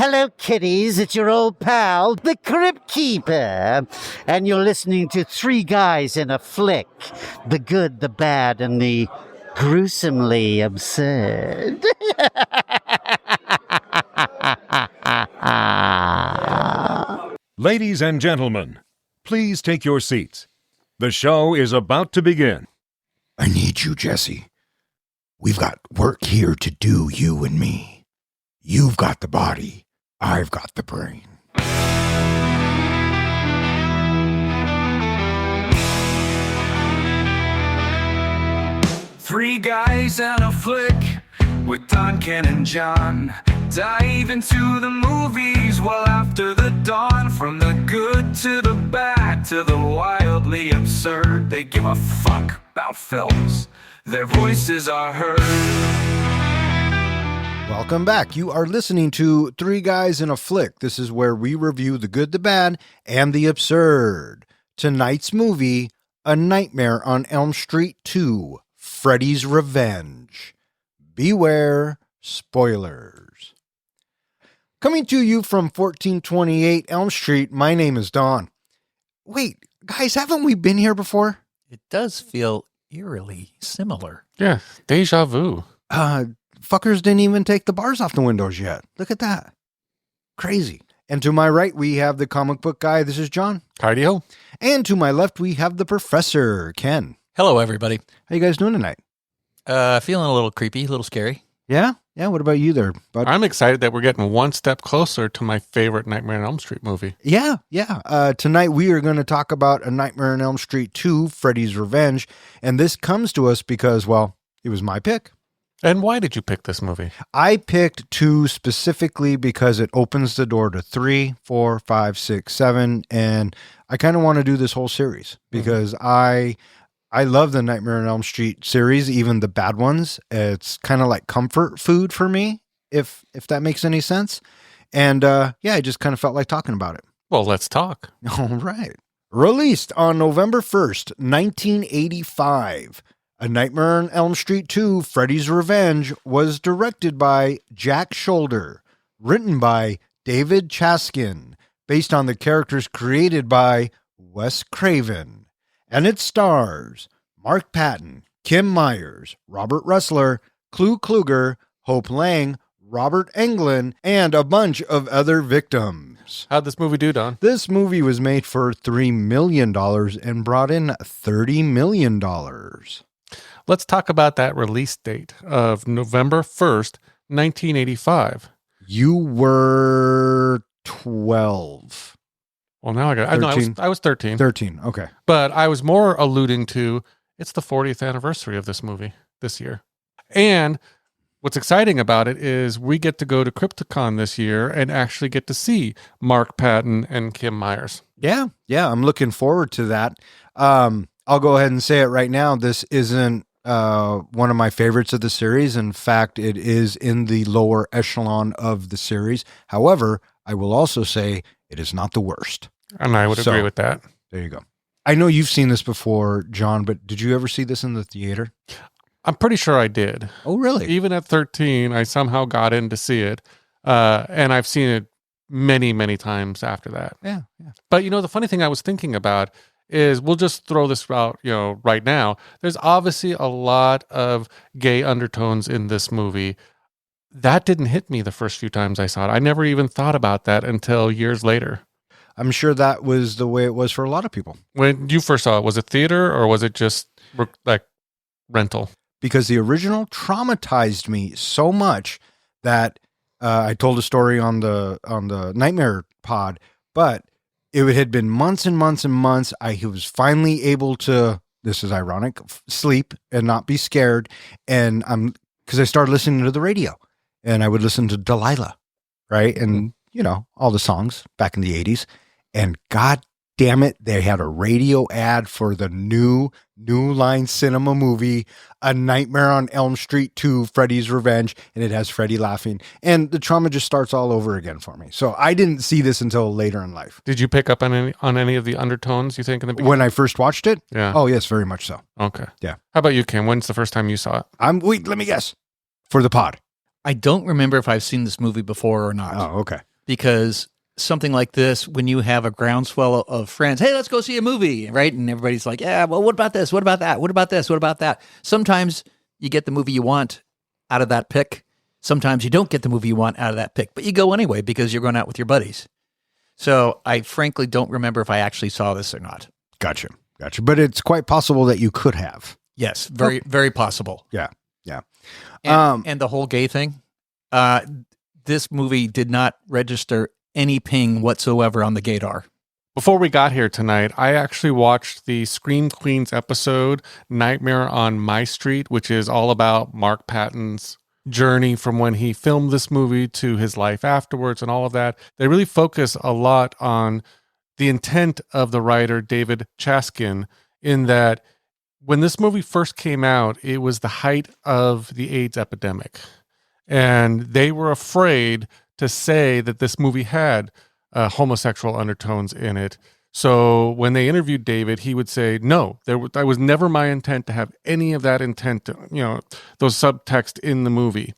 Hello, kiddies. It's your old pal, the Crypt Keeper. And you're listening to Three Guys in a Flick. The good, the bad, and the gruesomely absurd. Ladies and gentlemen, please take your seats. The show is about to begin. I need you, Jesse. We've got work here to do, you and me. You've got the body. I've got the brain. Three guys and a flick with Duncan and John. Dive into the movies well after the dawn. From the good to the bad to the wildly absurd. They give a fuck about films. Their voices are heard. Welcome back. You are listening to Three Guys in a Flick. This is where we review the good, the bad, and the absurd. Tonight's movie, A Nightmare on Elm Street 2, Freddy's Revenge. Beware spoilers. Coming to you from 1428 Elm Street, my name is Don. Wait, guys, haven't we been here before? It does feel eerily similar. Yeah, deja vu. Fuckers didn't even take the bars off the windows yet. Look at that. Crazy. And to my right, we have the comic book guy. This is John. Cardio. And to my left, we have the professor, Ken. Hello, everybody. How you guys doing tonight? Feeling a little creepy, a little scary. Yeah? Yeah, what about you there, bud? I'm excited that we're getting one step closer to my favorite Nightmare on Elm Street movie. Yeah. Tonight we are going to talk about A Nightmare on Elm Street 2, Freddy's Revenge. And this comes to us because, well, it was my pick. And why did you pick this movie? I picked 2 specifically because it opens the door to 3, 4, 5, 6, 7. And I kind of want to do this whole series because I love the Nightmare on Elm Street series, even the bad ones. It's kind of like comfort food for me, if that makes any sense. And I just kind of felt like talking about it. Well, let's talk. All right. Released on November 1st, 1985, A Nightmare on Elm Street 2, Freddy's Revenge was directed by Jack Shoulder, written by David Chaskin, based on the characters created by Wes Craven. And it stars Mark Patton, Kim Myers, Robert Ressler, Clu Kluger, Hope Lang, Robert Englund, and a bunch of other victims. How'd this movie do, Don? This movie was made for $3 million and brought in $30 million. Let's talk about that release date of November 1st, 1985. You were 12. Well, now I was 13. 13, okay. But I was more alluding to it's the 40th anniversary of this movie this year. And what's exciting about it is we get to go to Crypticon this year and actually get to see Mark Patton and Kim Myers. Yeah, I'm looking forward to that. I'll go ahead and say it right now. This isn't one of my favorites of the series. In fact, it is in the lower echelon of the series. However, I will also say it is not the worst. And I would agree with that. There you go. I know you've seen this before, John, but did you ever see this in the theater? I'm pretty sure I did. Oh, really? Even at 13, I somehow got in to see it. And I've seen it many, many times after that. Yeah. But, the funny thing I was thinking about is we'll just throw this out, right now. There's obviously a lot of gay undertones in this movie. That didn't hit me the first few times I saw it. I never even thought about that until years later. I'm sure that was the way it was for a lot of people. When you first saw it, was it theater or was it just like rental? Because the original traumatized me so much that I told a story on the Nightmare pod, but it had been months and months and months. I was finally able to, this is ironic, sleep and not be scared. And because I started listening to the radio and I would listen to Delilah, right? And, all the songs back in the 80s. And God damn it, they had a radio ad for the new Line Cinema movie, A Nightmare on Elm Street 2, Freddy's Revenge, and it has Freddy laughing. And the trauma just starts all over again for me. So I didn't see this until later in life. Did you pick up on any of the undertones, you think, in the beginning? When I first watched it? Yeah. Oh, yes, very much so. Okay. Yeah. How about you, Kim? When's the first time you saw it? Wait, let me guess. For the pod. I don't remember if I've seen this movie before or not. Oh, okay. because something like this, when you have a groundswell of friends, hey, let's go see a movie, right? And everybody's like, yeah, well, what about this? What about that? What about this? What about that? Sometimes you get the movie you want out of that pick. Sometimes you don't get the movie you want out of that pick, but you go anyway because you're going out with your buddies. So I frankly don't remember if I actually saw this or not. Gotcha. But it's quite possible that you could have. Yes, very possible. Yeah. And the whole gay thing, this movie did not register any ping whatsoever on the gaydar. Before we got here tonight, I actually watched the Scream Queens episode, Nightmare on My Street, which is all about Mark Patton's journey from when he filmed this movie to his life afterwards and all of that. They really focus a lot on the intent of the writer, David Chaskin, in that when this movie first came out, it was the height of the AIDS epidemic. And they were afraid to say that this movie had homosexual undertones in it. So when they interviewed David, he would say, no, that was never my intent to have any of that intent, those subtext in the movie.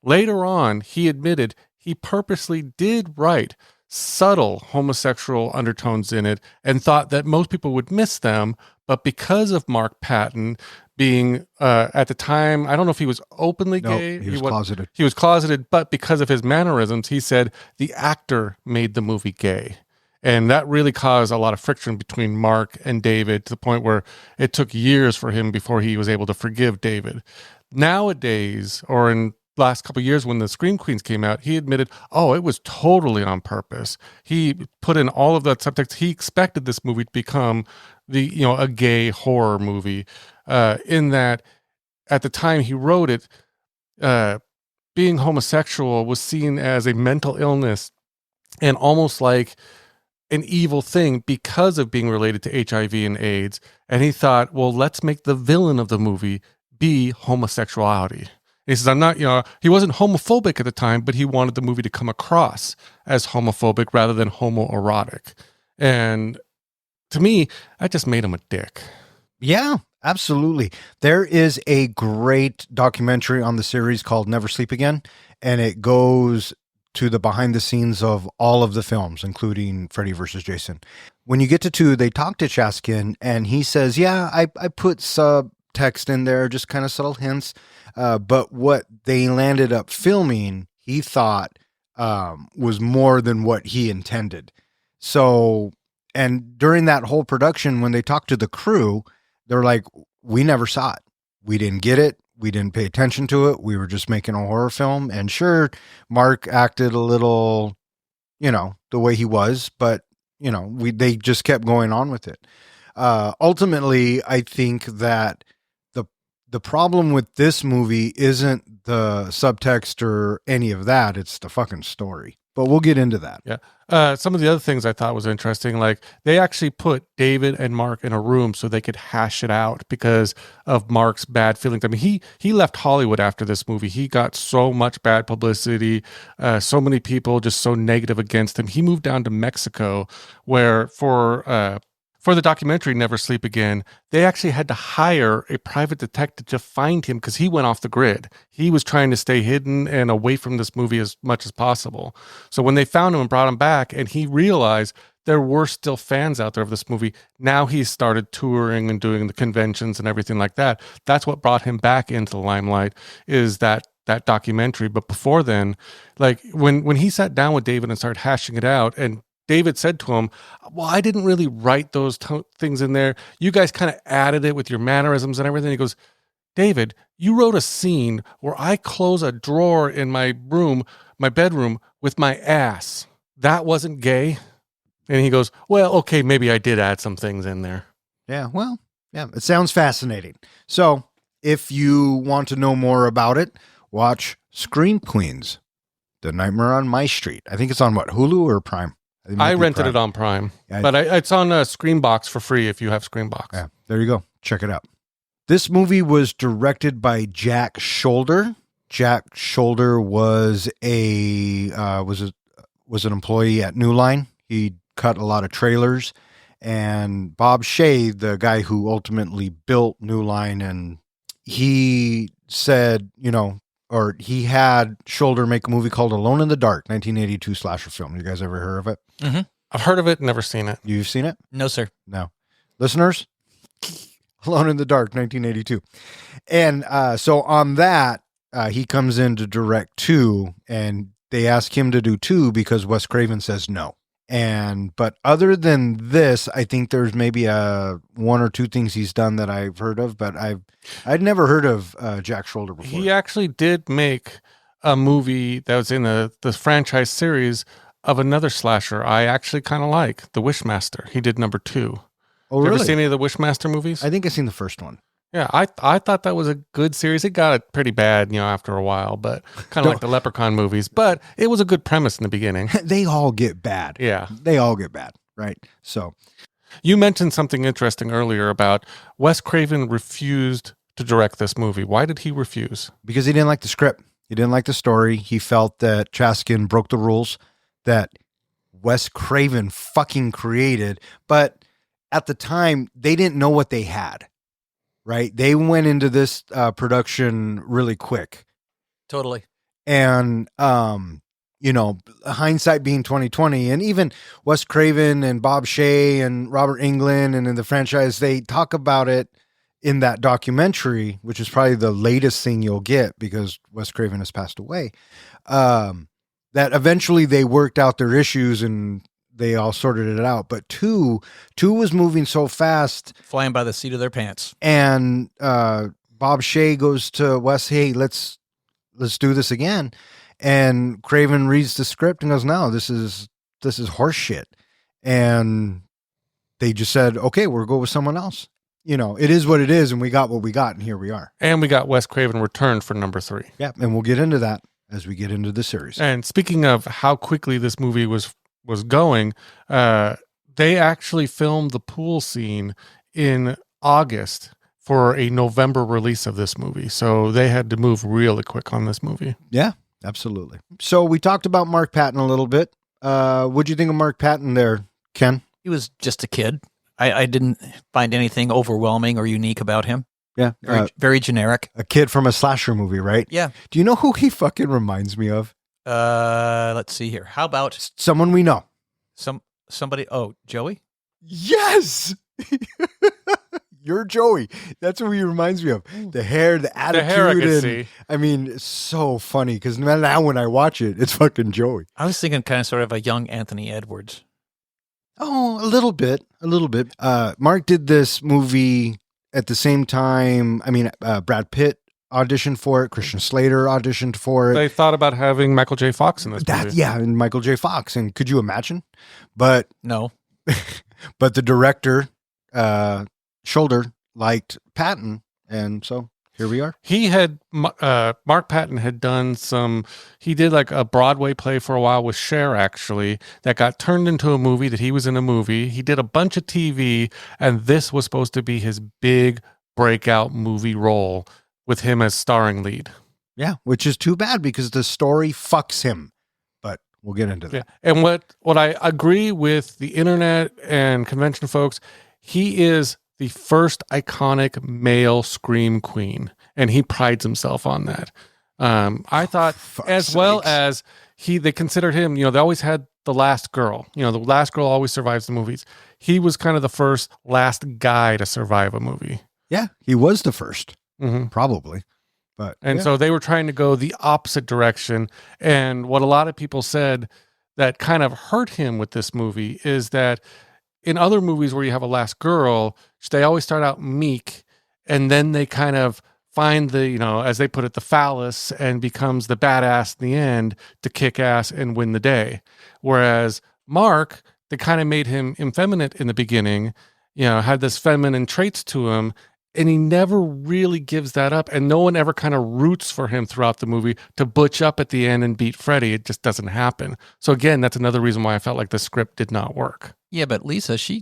Later on, he admitted he purposely did write subtle homosexual undertones in it and thought that most people would miss them. But because of Mark Patton being, at the time, I don't know if he was openly gay. He was closeted. He was closeted, but because of his mannerisms, he said the actor made the movie gay. And that really caused a lot of friction between Mark and David to the point where it took years for him before he was able to forgive David. Nowadays, or in the last couple of years when the Scream Queens came out, he admitted, it was totally on purpose. He put in all of that subtext. He expected this movie to become a gay horror movie, in that at the time he wrote it, being homosexual was seen as a mental illness and almost like an evil thing because of being related to HIV and AIDS. And he thought, well, let's make the villain of the movie be homosexuality. He says, he wasn't homophobic at the time, but he wanted the movie to come across as homophobic rather than homoerotic. And to me, that just made him a dick. Yeah, absolutely. There is a great documentary on the series called Never Sleep Again, and it goes to the behind the scenes of all of the films, including Freddy versus Jason. When you get to 2, they talk to Chaskin, and he says, yeah, I put subtext in there, just kind of subtle hints. But what they landed up filming, he thought was more than what he intended. So, and during that whole production, when they talked to the crew, they're like, we never saw it. We didn't get it. We didn't pay attention to it. We were just making a horror film. And sure, Mark acted a little, the way he was, but, they just kept going on with it. Ultimately, I think that the problem with this movie isn't the subtext or any of that. It's the fucking story. But we'll get into that. Yeah. Some of the other things I thought was interesting, like they actually put David and Mark in a room so they could hash it out because of Mark's bad feelings. I mean, he left Hollywood after this movie. He got so much bad publicity, so many people just so negative against him. He moved down to Mexico, where for the documentary Never Sleep Again, they actually had to hire a private detective to find him because he went off the grid. He was trying to stay hidden and away from this movie as much as possible. So when they found him and brought him back, and he realized there were still fans out there of this movie, now he started touring and doing the conventions and everything like that. That's what brought him back into the limelight, is that documentary. But before then, like when he sat down with David and started hashing it out, and David said to him, well, I didn't really write those things in there. You guys kind of added it with your mannerisms and everything. He goes, David, you wrote a scene where I close a drawer in my bedroom with my ass. That wasn't gay? And he goes, well, okay, maybe I did add some things in there. Yeah, well, yeah, it sounds fascinating. So if you want to know more about it, watch Scream Queens, The Nightmare on My Street. I think it's on Hulu or Prime? I rented it on Prime, but it's on Screenbox for free if you have Screenbox. Yeah, there you go. Check it out. This movie was directed by Jack Shoulder. Jack Shoulder was an employee at New Line. He cut a lot of trailers, and Bob Shea, the guy who ultimately built New Line, and he said, or he had Shoulder make a movie called Alone in the Dark, 1982 slasher film. You guys ever heard of it? Mm-hmm. I've heard of it, never seen it. You've seen it? No, sir. No. Listeners, Alone in the Dark, 1982. And so on that, he comes in to direct 2, and they ask him to do 2 because Wes Craven says no. But other than this, I think there's maybe 1 or 2 things he's done that I've heard of, but I'd never heard of Jack Shoulder before. He actually did make a movie that was in the franchise series of another slasher I actually kind of like, The Wishmaster. He did number 2. Oh, You really? ever seen any of the Wishmaster movies? I think I've seen the first one. Yeah, I thought that was a good series. It got pretty bad, after a while, but kind of like the Leprechaun movies. But it was a good premise in the beginning. They all get bad. Yeah. They all get bad, right? So You mentioned something interesting earlier about Wes Craven refused to direct this movie. Why did he refuse? because he didn't like the script. He didn't like the story. He felt that Chaskin broke the rules that Wes Craven fucking created. But at the time, they didn't know what they had, right? They went into this production really quick. Totally. And, hindsight being 2020, and even Wes Craven and Bob Shea and Robert Englund and in the franchise, they talk about it in that documentary, which is probably the latest thing you'll get because Wes Craven has passed away, that eventually they worked out their issues and they all sorted it out. But two was moving so fast, Flying by the seat of their pants. and Bob Shea goes to Wes, hey, let's do this again. And Craven reads the script and goes, no, this is horse shit. And they just said, okay, we'll go with someone else. It is what it is, and we got what we got, and here we are. And we got Wes Craven returned for number 3. Yeah, and we'll get into that as we get into the series. And speaking of how quickly this movie was going, they actually filmed the pool scene in August for a November release of this movie. So they had to move really quick on this movie. Yeah, absolutely. So we talked about Mark Patton a little bit. What'd you think of Mark Patton there, Ken? He was just a kid. I didn't find anything overwhelming or unique about him. Yeah. Very generic. A kid from a slasher movie, right? Yeah. Do you know who he fucking reminds me of? Let's see here. How about Someone we know. somebody? Oh, Joey? Yes! You're Joey. That's who he reminds me of. The hair, the attitude. The hair I can see. I mean, it's so funny because now when I watch it, it's fucking Joey. I was thinking kind of sort of a young Anthony Edwards. Oh, a little bit. Mark did this movie at the same time. I mean, Brad Pitt auditioned for it. Christian Slater auditioned for it. They thought about having Michael J. Fox in this movie. Yeah, and Michael J. Fox. And could you imagine? But No. the director, Shoulder, liked Patton, and so here we are. He had, Mark Patton had done he did like a Broadway play for a while with Cher, actually, that got turned into a movie that he was in a movie. He did a bunch of TV, and this was supposed to be his big breakout movie role with him as starring lead. Yeah, which is too bad because the story fucks him. But we'll get into that. Yeah. And what I agree with the internet and convention folks, he is the first iconic male scream queen, and he prides himself on that. I thought, as well as they considered him, they always had the last girl. The last girl always survives the movies. He was kind of the first last guy to survive a movie. Yeah, he was the first, Mm-hmm. probably. But So they were trying to go the opposite direction. And what a lot of people said that kind of hurt him with this movie is that in other movies where you have a last girl, they always start out meek, and then they kind of find the, as they put it, the phallus, and becomes the badass in the end to kick ass and win the day. Whereas Mark, they kind of made him effeminate in the beginning, had this feminine traits to him, and he never really gives that up. And no one ever kind of roots for him throughout the movie to butch up at the end and beat Freddy. It just doesn't happen. So again, that's another reason why I felt like the script did not work. Yeah, but Lisa, she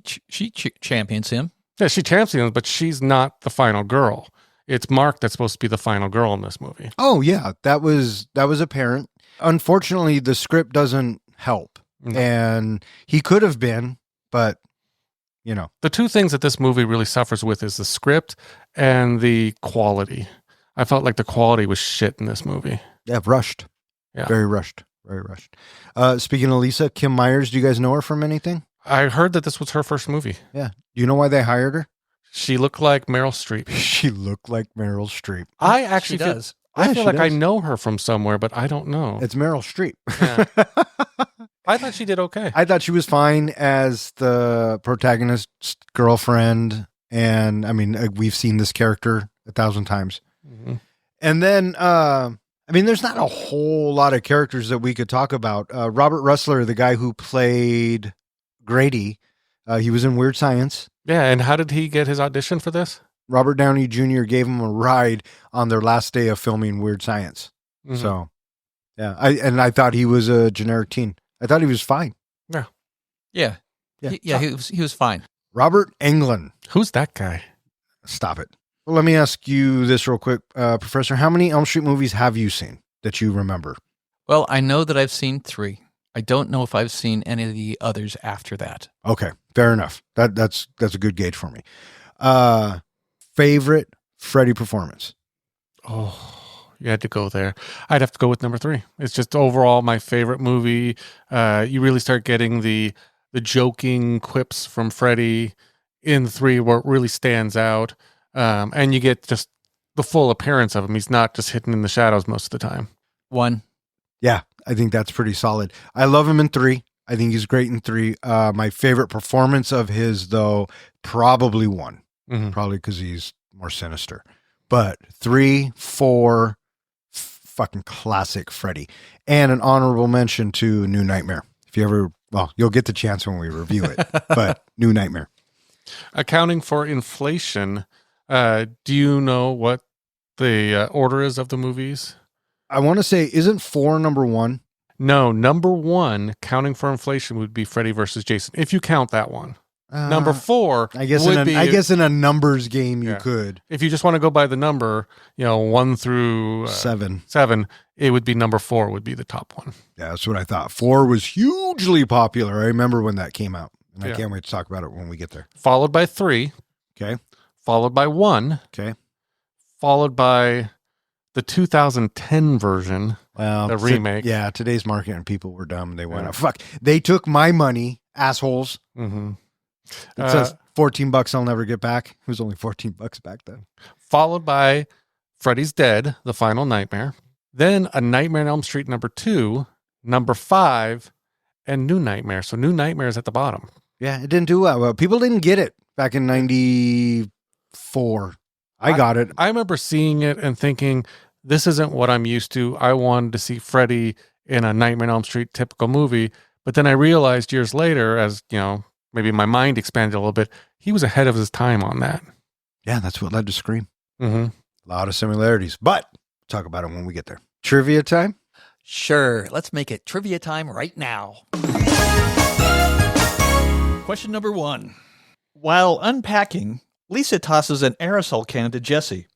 champions him. Yeah, she champions him, but she's not the final girl. It's Mark that's supposed to be the final girl in this movie. Oh yeah, that was apparent. Unfortunately, the script doesn't help, and he could have been, but the two things that this movie really suffers with is the script and the quality. I felt like the quality was shit in this movie. Yeah, rushed. Yeah. Very rushed. Very rushed. Speaking of Lisa, Kim Myers, do you guys know her from anything? I heard that this was her first movie. Yeah. Do you know why they hired her? She looked like Meryl Streep. She looked like Meryl Streep. I actually She does. I Yeah, feel she like I does. know her from somewhere, but I don't know. It's Meryl Streep. Yeah. I thought she did okay. I thought she was fine as the protagonist's girlfriend. And I mean, we've seen this character 1,000 times. Mhm. And then, I mean, there's not a whole lot of characters that we could talk about. Robert Russler, the guy who played Grady, he was in Weird Science. Yeah, and how did he get his audition for this? Robert Downey Jr. gave him a ride on their last day of filming Weird Science. Mhm. So, yeah, I thought he was a generic teen. I thought he was fine. Yeah. Yeah. He was fine. Robert Englund. Who's that guy? Stop it. Well, let me ask you this real quick, Professor. How many Elm Street movies have you seen that you remember? Well, I know that I've seen 3. I don't know if I've seen any of the others after that. Okay, fair enough. That's a good gauge for me. Favorite Freddy performance? Oh, you had to go there. I'd have to go with number 3. It's just overall my favorite movie. You really start getting the joking quips from Freddy in 3 where it really stands out. And you get just the full appearance of him. He's not just hidden in the shadows most of the time. 1. Yeah, I think that's pretty solid. I love him in 3. I think he's great in 3. My favorite performance of his, though, probably 1. Mhm. Probably because he's more sinister. But 3, 4, fucking classic Freddy. And an honorable mention to New Nightmare. If you ever, well, you'll get the chance when we review it. But New Nightmare. Accounting for inflation, do you know what the order is of the movies? I want to say, isn't 4 number 1? No, number 1, counting for inflation, would be Freddy versus Jason, if you count that one. Number 4 I guess would be, I guess in a numbers game you Yeah. could. if you just want to go by the number, 1 through 7. 7, it would be number 4 would be the top one. Yeah, that's what I thought. 4 was hugely popular. I remember when that came out. And I Yeah. can't wait to talk about it when we get there. Followed by 3, Okay. followed by 1, Okay. followed by the 2010 version. Well, The remake. Yeah, today's marketing people were dumb. They went, fuck. They took my money, assholes. Mm-hmm. It says $14 I'll never get back. It was only $14 back then. Followed by Freddy's Dead, The Final Nightmare. Then A Nightmare on Elm Street number 2, number 5, and New Nightmare. So New Nightmare is at the bottom. Yeah, it didn't do well. People didn't get it back in 94. I got it. I remember seeing it and thinking, this isn't what I'm used to. I wanted to see Freddy in a Nightmare on Elm Street typical movie. But then I realized years later, as maybe my mind expanded a little bit, he was ahead of his time on that. Yeah, that's what led to Scream. Mm-hmm. A lot of similarities, but talk about it when we get there. Trivia time? Sure. Let's make it trivia time right now. Question number 1. While unpacking, Lisa tosses an aerosol can to Jesse.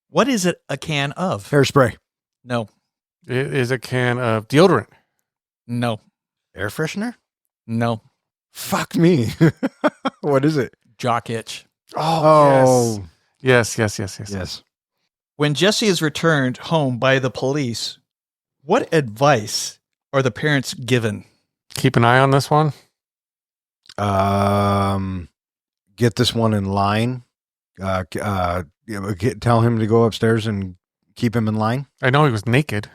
What is it a can of? Hairspray. No. It is a can of deodorant. No. Air freshener? No. Fuck me. What is it? Jock itch. Oh, Yes. yes. When Jesse is returned home by the police, what advice are the parents given? Keep an eye on this one. Get this one in line. Tell him to go upstairs and keep him in line. I know he was naked.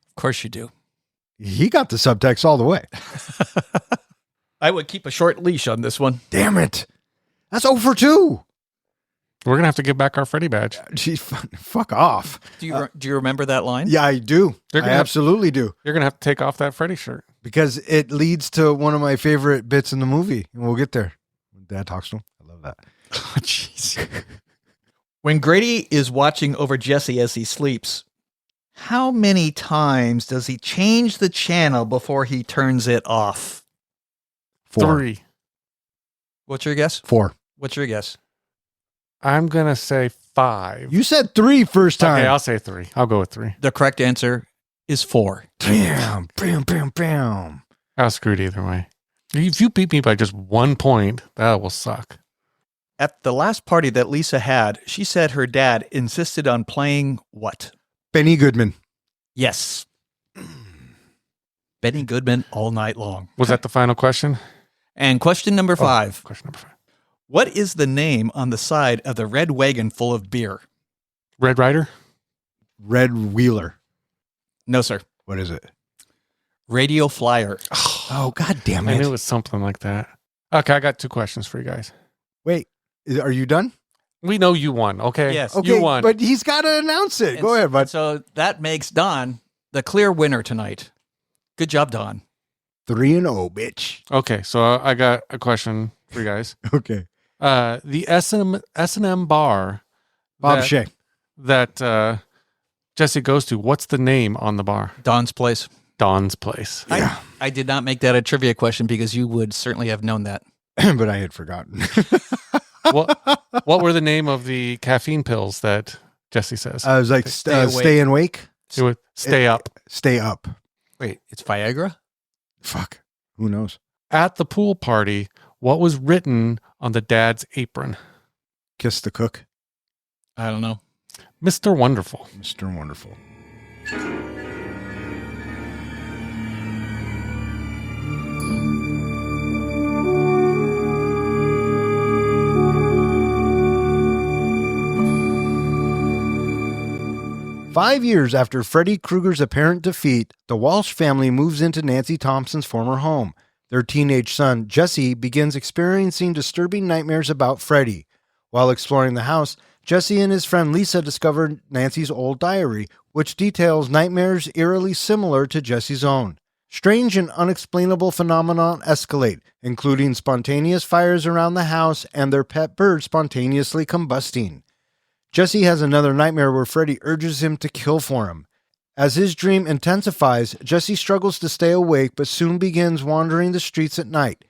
Of course you do. He got the subtext all the way. I would keep a short leash on this one. Damn it. That's 0 for 2. We're going to have to give back our Freddy badge. Geez, fuck off. Do you remember that line? Yeah, I do. I absolutely do. You're going to have to take off that Freddy shirt. Because it leads to one of my favorite bits in the movie. And we'll get there. Dad talks to him. I love that. Oh, jeez. When Grady is watching over Jesse as he sleeps, how many times does he change the channel before he turns it off? 4. 3. What's your guess? 4. What's your guess? I'm going to say 5. You said 3 first time. Okay, I'll say 3. I'll go with 3. The correct answer is 4. Bam, bam, bam, bam. I was screwed either way. If you beat me by just 1 point, that will suck. At the last party that Lisa had, she said her dad insisted on playing what? Benny Goodman. Yes. Benny Goodman all night long. Was that the final question? And question number 5. Question number 5. What is the name on the side of the red wagon full of beer? Red Rider? Red Wheeler. No, sir. What is it? Radio Flyer. Oh, God damn I it. knew it was something like that. Okay, I got 2 questions for you guys. Wait, are you done? We know you won, okay? Yes. Okay, You won. but he's got to announce it. Go ahead, bud. So that makes Don the clear winner tonight. Good job, Don. 3-0, bitch. Okay, so I got a question for you guys. Okay. The S&M bar Bob that- Shea. that Jesse goes to, what's the name on the bar? Don's place. Don's Place. Yeah. I did not make that a trivia question because you would certainly have known that. But I had forgotten. What were the name of the caffeine pills that Jesse says? I was like, Stay awake. stay and wake. It would stay up. Stay up. Wait, it's Viagra? Fuck. Who knows? At the pool party, what was written on the dad's apron? Kiss the cook. I don't know. Mr. Wonderful. Mr. Wonderful. Five years after Freddy Krueger's apparent defeat, the Walsh family moves into Nancy Thompson's former home. Their teenage son, Jesse, begins experiencing disturbing nightmares about Freddy. While exploring the house, Jesse and his friend Lisa discover Nancy's old diary, which details nightmares eerily similar to Jesse's own. Strange and unexplainable phenomena escalate, including spontaneous fires around the house and their pet bird spontaneously combusting. Jesse has another nightmare where Freddy urges him to kill for him. As his dream intensifies, Jesse struggles to stay awake but soon begins wandering the streets at night.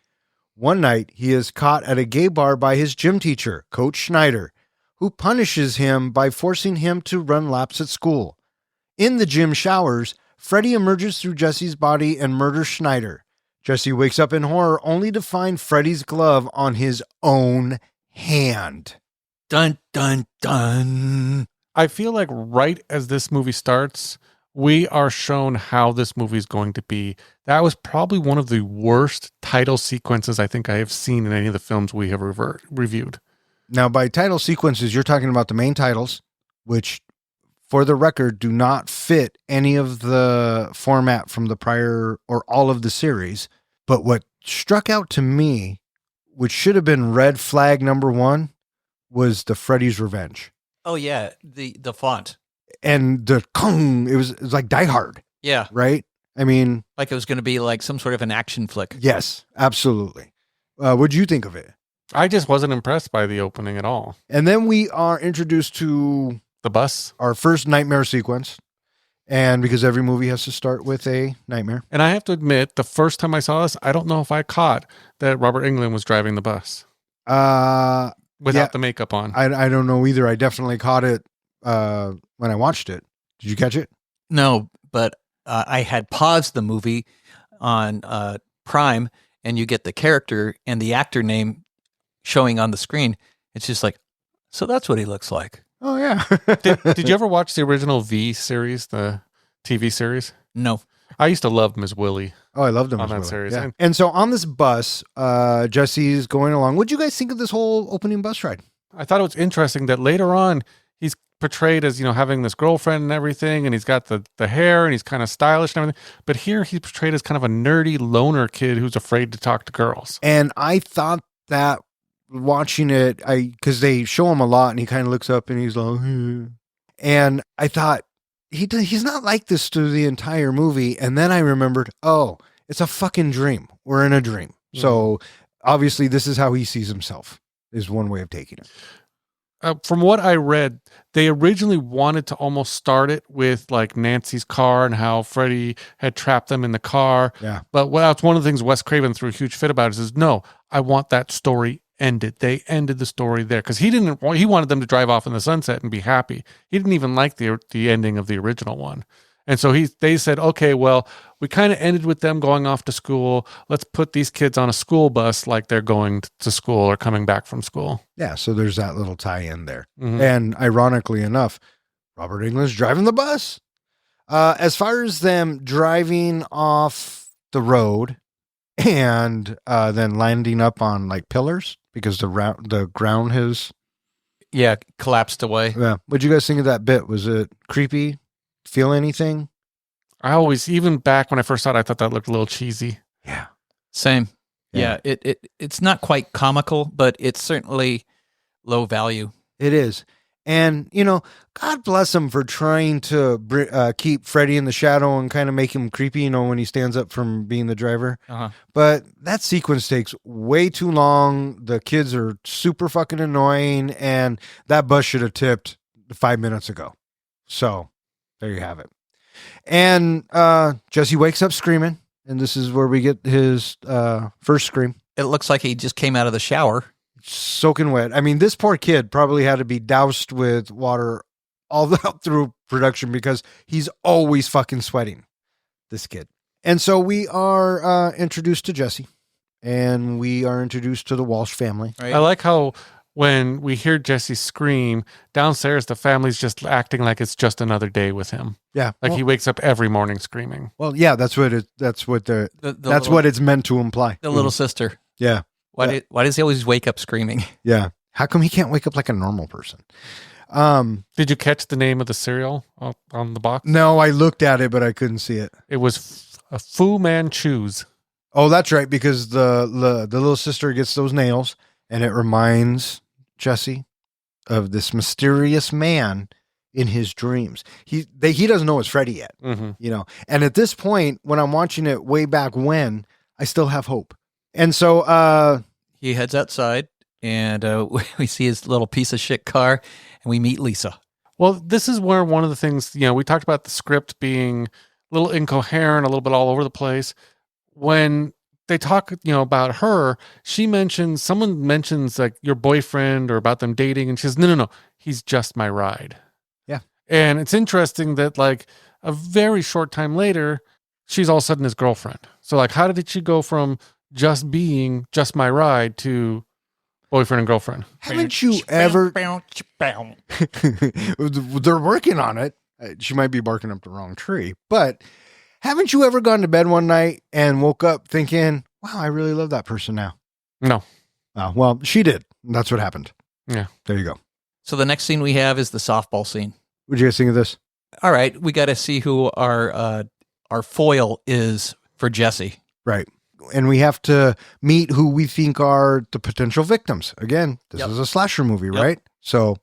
One night, he is caught at a gay bar by his gym teacher, Coach Schneider, who punishes him by forcing him to run laps at school. In the gym showers, Freddy emerges through Jesse's body and murders Schneider. Jesse wakes up in horror only to find Freddy's glove on his own hand. Dun, dun, dun. I feel like right as this movie starts, we are shown how this movie is going to be. That was probably one of the worst title sequences I think I have seen in any of the films we have reviewed. Now, by title sequences, you're talking about the main titles, which, for the record, do not fit any of the format from the prior or all of the series. But what struck out to me, which should have been red flag number 1, was the Freddy's Revenge. Oh, yeah. The font. And the kung, it was like Die Hard, Yeah. right? I mean, Like it was going to be like some sort of an action flick. yes, absolutely. What'd you think of it? I just wasn't impressed by the opening at all. And then we are introduced to The bus. our first nightmare sequence. And because every movie has to start with a nightmare. And I have to admit, the first time I saw this, I don't know if I caught that Robert Englund was driving the bus without Yeah. the makeup on. I don't know either. I definitely caught it when I watched it. Did you catch it? No, but I had paused the movie on Prime, and you get the character and the actor name showing on the screen. It's just like, so that's what he looks like. Oh, yeah. Did you ever watch the original V series, the TV series? No. I used to love Ms. Willie. Oh, I loved him On as that well. series. Yeah. And so on this bus, Jesse's going along. What do you guys think of this whole opening bus ride? I thought it was interesting that later on he's portrayed as, having this girlfriend and everything, and he's got the hair and he's kind of stylish and everything. But here he's portrayed as kind of a nerdy loner kid who's afraid to talk to girls. And I thought that watching it, because they show him a lot and he kind of looks up and he's like, "Hmm." And I thought he's not like this through the entire movie. And then I remembered, oh, it's a fucking dream. We're in a dream. So obviously this is how he sees himself, is one way of taking it. From what I read, they originally wanted to almost start it with like Nancy's car and how Freddy had trapped them in the car. Yeah. But that's one of the things Wes Craven threw a huge fit about is no, I want that story ended. They ended the story there because he wanted them to drive off in the sunset and be happy. He didn't even like the ending of the original one. And so they said, okay, well, we kind of ended with them going off to school. Let's put these kids on a school bus like they're going to school or coming back from school. Yeah, so there's that little tie-in there. Mhm. And ironically enough, Robert English driving the bus. As far as them driving off the road and then landing up on like pillars because the ground has... Yeah, collapsed away. Yeah. What'd you guys think of that bit? Was it creepy? Feel anything? I always, even back when I first saw it, I thought that looked a little cheesy. Yeah. Same. Yeah. Yeah, it's not quite comical, but it's certainly low value. It is. And, God bless him for trying to keep Freddy in the shadow and kind of make him creepy, when he stands up from being the driver. Uh-huh. But that sequence takes way too long. The kids are super fucking annoying, and that bus should have tipped 5 minutes ago. So there you have it. And Jesse wakes up screaming, and this is where we get his first scream. It looks like he just came out of the shower. Soaking wet. I mean, this poor kid probably had to be doused with water all through production because he's always fucking sweating, this kid. And so we are introduced to Jesse, and we are introduced to the Walsh family. Right? I like how when we hear Jesse scream, downstairs the family's just acting like it's just another day with him. Yeah. Like he wakes up every morning screaming. Well, yeah, that's what that's what it's meant to imply. The little sister. Yeah. Why does he always wake up screaming? Yeah. How come he can't wake up like a normal person? Did you catch the name of the cereal on the box? No, I looked at it, but I couldn't see it. It was a Fu Manchu's. Oh, that's right, because the little sister gets those nails, and it reminds Jesse of this mysterious man in his dreams. He doesn't know it's Freddy yet, Mm-hmm. And at this point, when I'm watching it way back when, I still have hope. And so He heads outside, and we see his little piece of shit car, and we meet Lisa. Well, this is where one of the things, we talked about the script being a little incoherent, a little bit all over the place. When they talk, about her, someone mentions like your boyfriend or about them dating, and she says, no, he's just my ride. Yeah. And it's interesting that like a very short time later, she's all of a sudden his girlfriend. So like, how did she go from just being just my ride to boyfriend and girlfriend? haven't you ever... They're working on it. She might be barking up the wrong tree, but haven't you ever gone to bed one night and woke up thinking, wow, I really love that person now? No. Oh, well, she did. That's what happened. Yeah. There you go. So the next scene we have is the softball scene. What'd you guys think of this? All right, we got to see who our foil is for Jesse. Right. And we have to meet who we think are the potential victims. Again, this is a slasher movie, right? So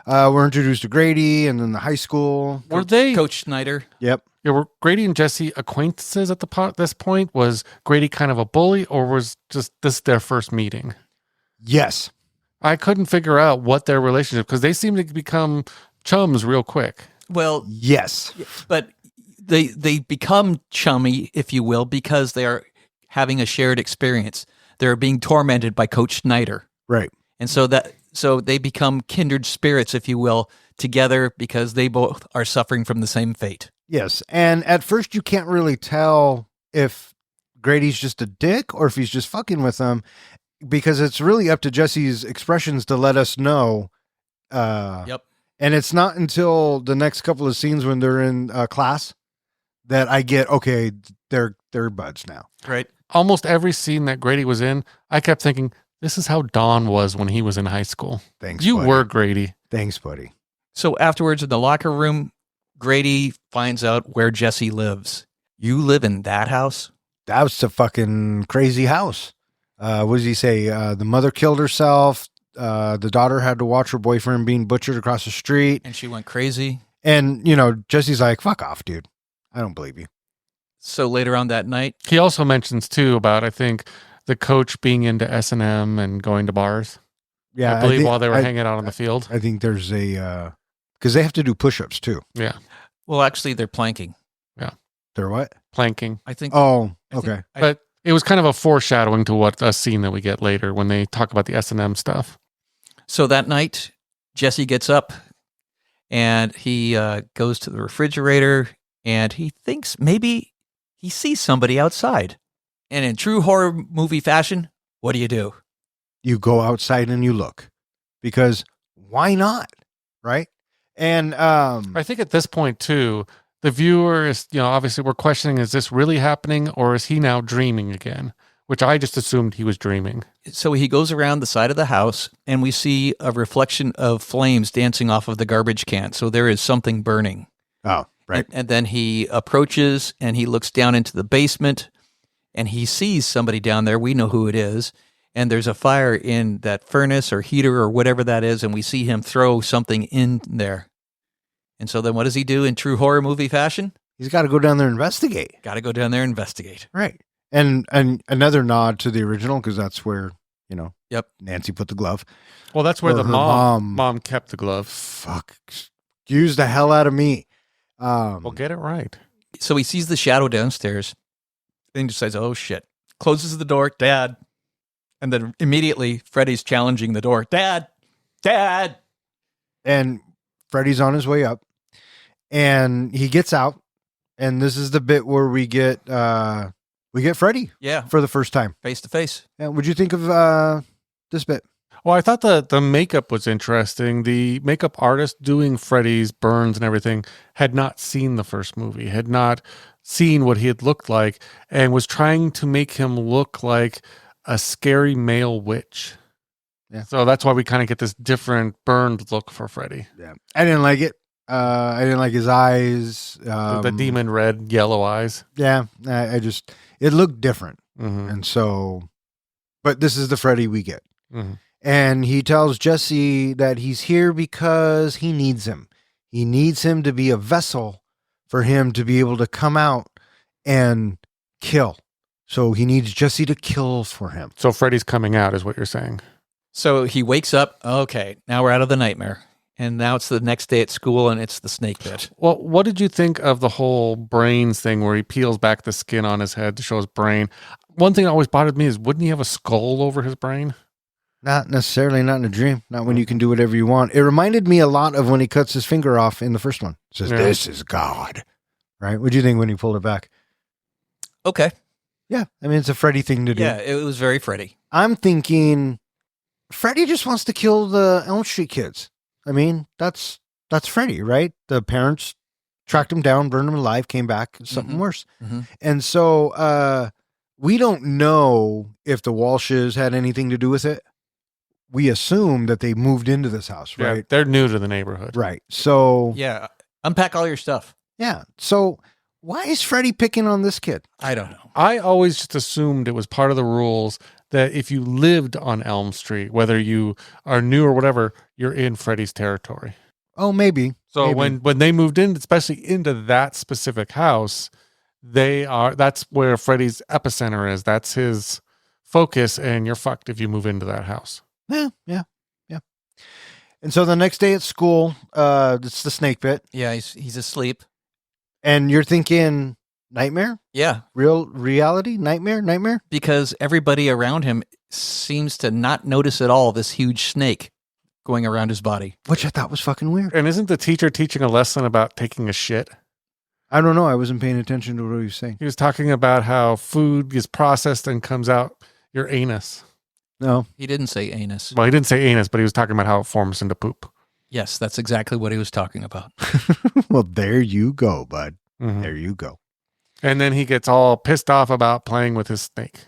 we're introduced to Grady and then the high school. Were they Coach Snyder? Yep. Yeah, were Grady and Jesse acquaintances at this point? Was Grady kind of a bully, or was just this their first meeting? Yes. I couldn't figure out what their relationship, because they seem to become chums real quick. Well, yes, but they become chummy, if you will, because they are having a shared experience. They're being tormented by Coach Snyder, right? And so they become kindred spirits, if you will, together because they both are suffering from the same fate. Yes, and at first you can't really tell if Grady's just a dick or if he's just fucking with them, because it's really up to Jesse's expressions to let us know. Yep. And it's not until the next couple of scenes when they're in class that I get, okay, they're buds now. Right. Almost every scene that Grady was in, I kept thinking, this is how Don was when he was in high school. Thanks, You buddy. were Grady. Thanks, buddy. So afterwards in the locker room, Grady finds out where Jesse lives. You live in that house? That was a fucking crazy house. What does he say? The mother killed herself. The daughter had to watch her boyfriend being butchered across the street. And she went crazy. And, Jesse's like, fuck off, dude. I don't believe you. So later on that night, He also mentions, too, about, I think, the coach being into S&M and going to bars. Yeah. I believe while they were hanging out on the field. I think there's because they have to do push-ups too. Yeah. well, actually, they're planking. They're what? Planking. I think. Oh, I think- okay. But it was kind of a foreshadowing to what a scene that we get later when they talk about the S&M stuff. So that night, Jesse gets up and he goes to the refrigerator and he thinks maybe he sees somebody outside. And in true horror movie fashion, what do? You go outside and you look, because why not? Right. And I think at this point too, the viewer is, obviously we're questioning, is this really happening or is he now dreaming again? Which I just assumed he was dreaming. So he goes around the side of the house and we see a reflection of flames dancing off of the garbage can. So there is something burning. oh, right. And then he approaches and he looks down into the basement and he sees somebody down there. We know who it is. And there's a fire in that furnace or heater or whatever that is. And we see him throw something in there. And so then what does he do in true horror movie fashion? He's got to go down there and investigate. Got to go down there and investigate. Right. And another nod to the original, because that's where, Yep. Nancy put the glove. Well, that's where Or the her mom kept the glove. Fuck. Excuse the hell out of me. Well, get it right. So he sees the shadow downstairs. Then he decides, oh shit. Closes the door. Dad. And then immediately Freddy's challenging the door. Dad. And Freddy's on his way up. And he gets out. And this is the bit where we get Freddy Yeah. for the first time. Face to face. And what'd you think of this bit? Well, I thought the makeup was interesting. The makeup artist doing Freddy's burns and everything had not seen the first movie, had not seen what he had looked like, and was trying to make him look like a scary male witch. Yeah. So that's why we kind of get this different burned look for Freddy. Yeah. I didn't like it. I didn't like his eyes. The demon red, yellow eyes. Yeah. It looked different. Mm-hmm. And so, but this is the Freddy we get. Mm-hmm. And he tells Jesse that he's here because he needs him. He needs him to be a vessel for him to be able to come out and kill. So he needs Jesse to kill for him. So Freddy's coming out is what you're saying. So he wakes up. Okay, now we're out of the nightmare. And now it's the next day at school and it's the snake bit. Well, what did you think of the whole brains thing where he peels back the skin on his head to show his brain? One thing that always bothered me is, wouldn't he have a skull over his brain? Not necessarily, not in a dream. Not when you can do whatever you want. It reminded me a lot of when he cuts his finger off in the first one. Says, Yeah. This is God. Right? What do you think when he pulled it back? Okay. Yeah. I mean, it's a Freddy thing to do. Yeah, it was very Freddy. I'm thinking Freddy just wants to kill the Elm Street kids. I mean, that's Freddy, right? The parents tracked him down, burned him alive, came back, something worse. Mhm. And so we don't know if the Walshes had anything to do with it. We assume that they moved into this house, Yeah, right? they're new to the neighborhood. Right. So, Yeah. Unpack all your stuff. yeah. So why is Freddy picking on this kid? I don't know. I always just assumed it was part of the rules that if you lived on Elm Street, whether you are new or whatever, you're in Freddy's territory. Oh, maybe. So Maybe. when they moved in, especially into that specific house, that's where Freddy's epicenter is. That's his focus, and you're fucked if you move into that house. Yeah. And so the next day at school, it's the snake pit. Yeah, he's asleep. And you're thinking nightmare? Yeah, Reality? Nightmare? because everybody around him seems to not notice at all this huge snake going around his body. Which I thought was fucking weird. And isn't the teacher teaching a lesson about taking a shit? I don't know. I wasn't paying attention to what he was saying. He was talking about how food is processed and comes out your anus. No. He didn't say anus. Well, he didn't say anus, but he was talking about how it forms into poop. Yes, that's exactly what he was talking about. Well, there you go, bud. Mhm. There you go. And then he gets all pissed off about playing with his snake.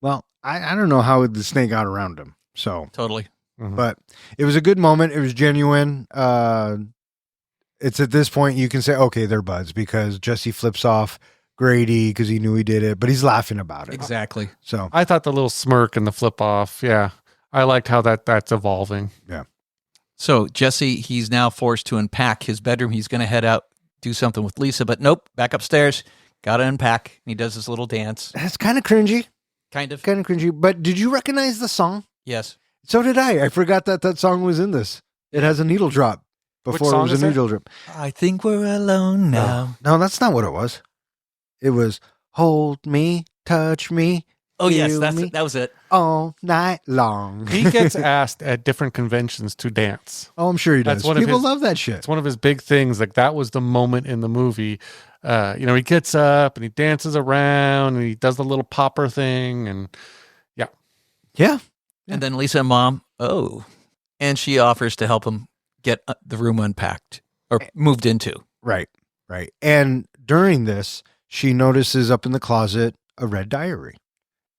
Well, I don't know how the snake got around him. So, Totally. Mhm. but it was a good moment. It was genuine. It's at this point you can say, okay, they're buds, because Jesse flips off Grady because he knew he did it, but he's laughing about it. Exactly. So, I thought the little smirk and the flip off. Yeah. I liked how that's evolving. So Jesse, he's now forced to unpack his bedroom. He's going to head out, do something with Lisa, but nope, back upstairs. Got to unpack. And he does this little dance. that's kind of cringy. Kind of. But did you recognize the song? Yes. So did I. I forgot that song was in this. It has a needle drop before it song was is a it? needle drop. I think we're alone now. No, that's not what it was. It was hold me, touch me, Oh, yes, feel me that was it. all night long. He gets asked at different conventions to dance. Oh, I'm sure he does. That's one of People his- love that shit. It's one of his big things. Like, that was the moment in the movie he gets up and he dances around and he does the little popper thing. And Yeah. And then Lisa and Mom, and she offers to help him get the room unpacked or moved into. Right. And during this, she notices up in the closet a red diary.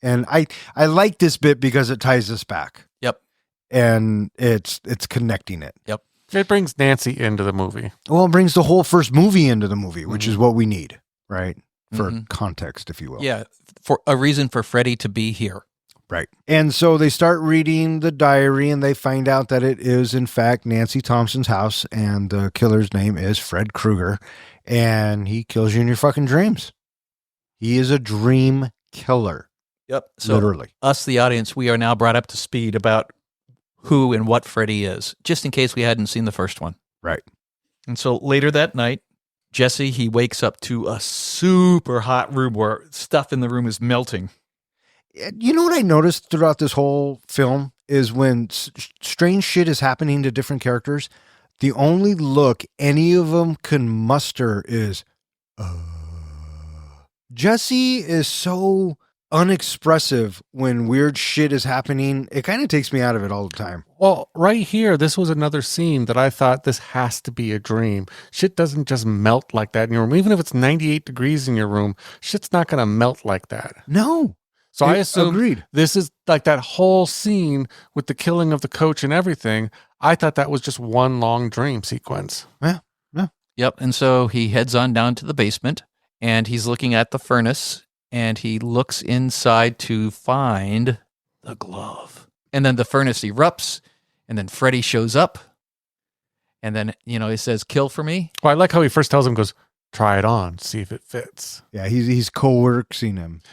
And I like this bit because it ties us back. Yep. And it's connecting it. Yep. it brings Nancy into the movie. Well, it brings the whole first movie into the movie, which is what we need, right? For context, if you will. Yeah, for a reason for Freddy to be here. Right. And so they start reading the diary and they find out that it is, in fact, Nancy Thompson's house. And the killer's name is Fred Krueger. And he kills you in your fucking dreams. He is a dream killer. Yep. So literally. Us, the audience, we are now brought up to speed about who and what Freddy is, just in case we hadn't seen the first one. Right. And so later that night, Jesse, he wakes up to a super hot room where stuff in the room is melting. You know what I noticed throughout this whole film is when strange shit is happening to different characters, the only look any of them can muster is, Jesse is so unexpressive when weird shit is happening. It kind of takes me out of it all the time. Well, right here, this was another scene that I thought this has to be a dream. Shit doesn't just melt like that in your room. Even if it's 98 degrees in your room, shit's not going to melt like that. No. So I assume agreed. This is like that whole scene with the killing of the coach and everything. I thought that was just one long dream sequence. Yeah. Yep. And so he heads on down to the basement and he's looking at the furnace and he looks inside to find the glove. And then the furnace erupts and then Freddy shows up and then, he says, "Kill for me." Well, I like how he first tells him, goes, "Try it on, see if it fits." Yeah, he's coercing him.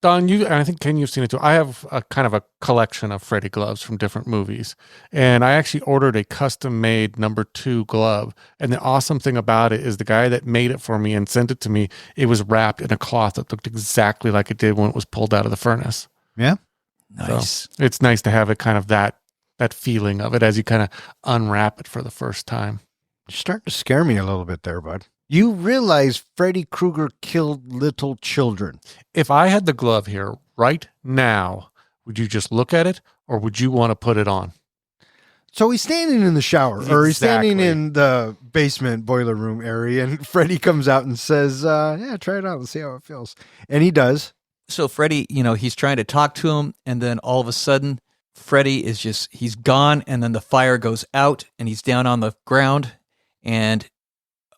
Don, and I think Ken, you've seen it too. I have a kind of a collection of Freddy gloves from different movies. And I actually ordered a custom-made number 2 glove. And the awesome thing about it is the guy that made it for me and sent it to me, it was wrapped in a cloth that looked exactly like it did when it was pulled out of the furnace. Yeah. Nice. So it's nice to have it kind of that feeling of it as you kind of unwrap it for the first time. You're starting to scare me a little bit there, bud. You realize Freddy Krueger killed little children. If I had the glove here right now, would you just look at it or would you want to put it on? So he's standing in the shower or he's standing in the basement boiler room area and Freddy comes out and says, yeah, try it out and see how it feels. And he does. So Freddy, he's trying to talk to him and then all of a sudden Freddy is he's gone and then the fire goes out and he's down on the ground and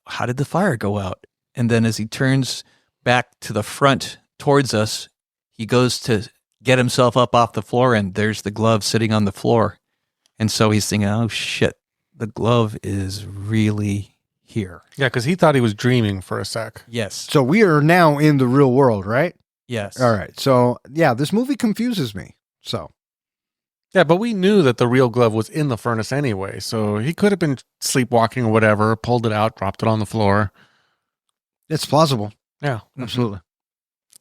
how did the fire go out? And then as he turns back to the front towards us, he goes to get himself up off the floor and there's the glove sitting on the floor. And so he's thinking, oh shit, the glove is really here. Yeah, because he thought he was dreaming for a sec. Yes. So we are now in the real world, right? Yes. All right. So yeah, this movie confuses me. So. Yeah, but we knew that the real glove was in the furnace anyway, so he could have been sleepwalking or whatever, pulled it out, dropped it on the floor. It's plausible. Yeah. Absolutely.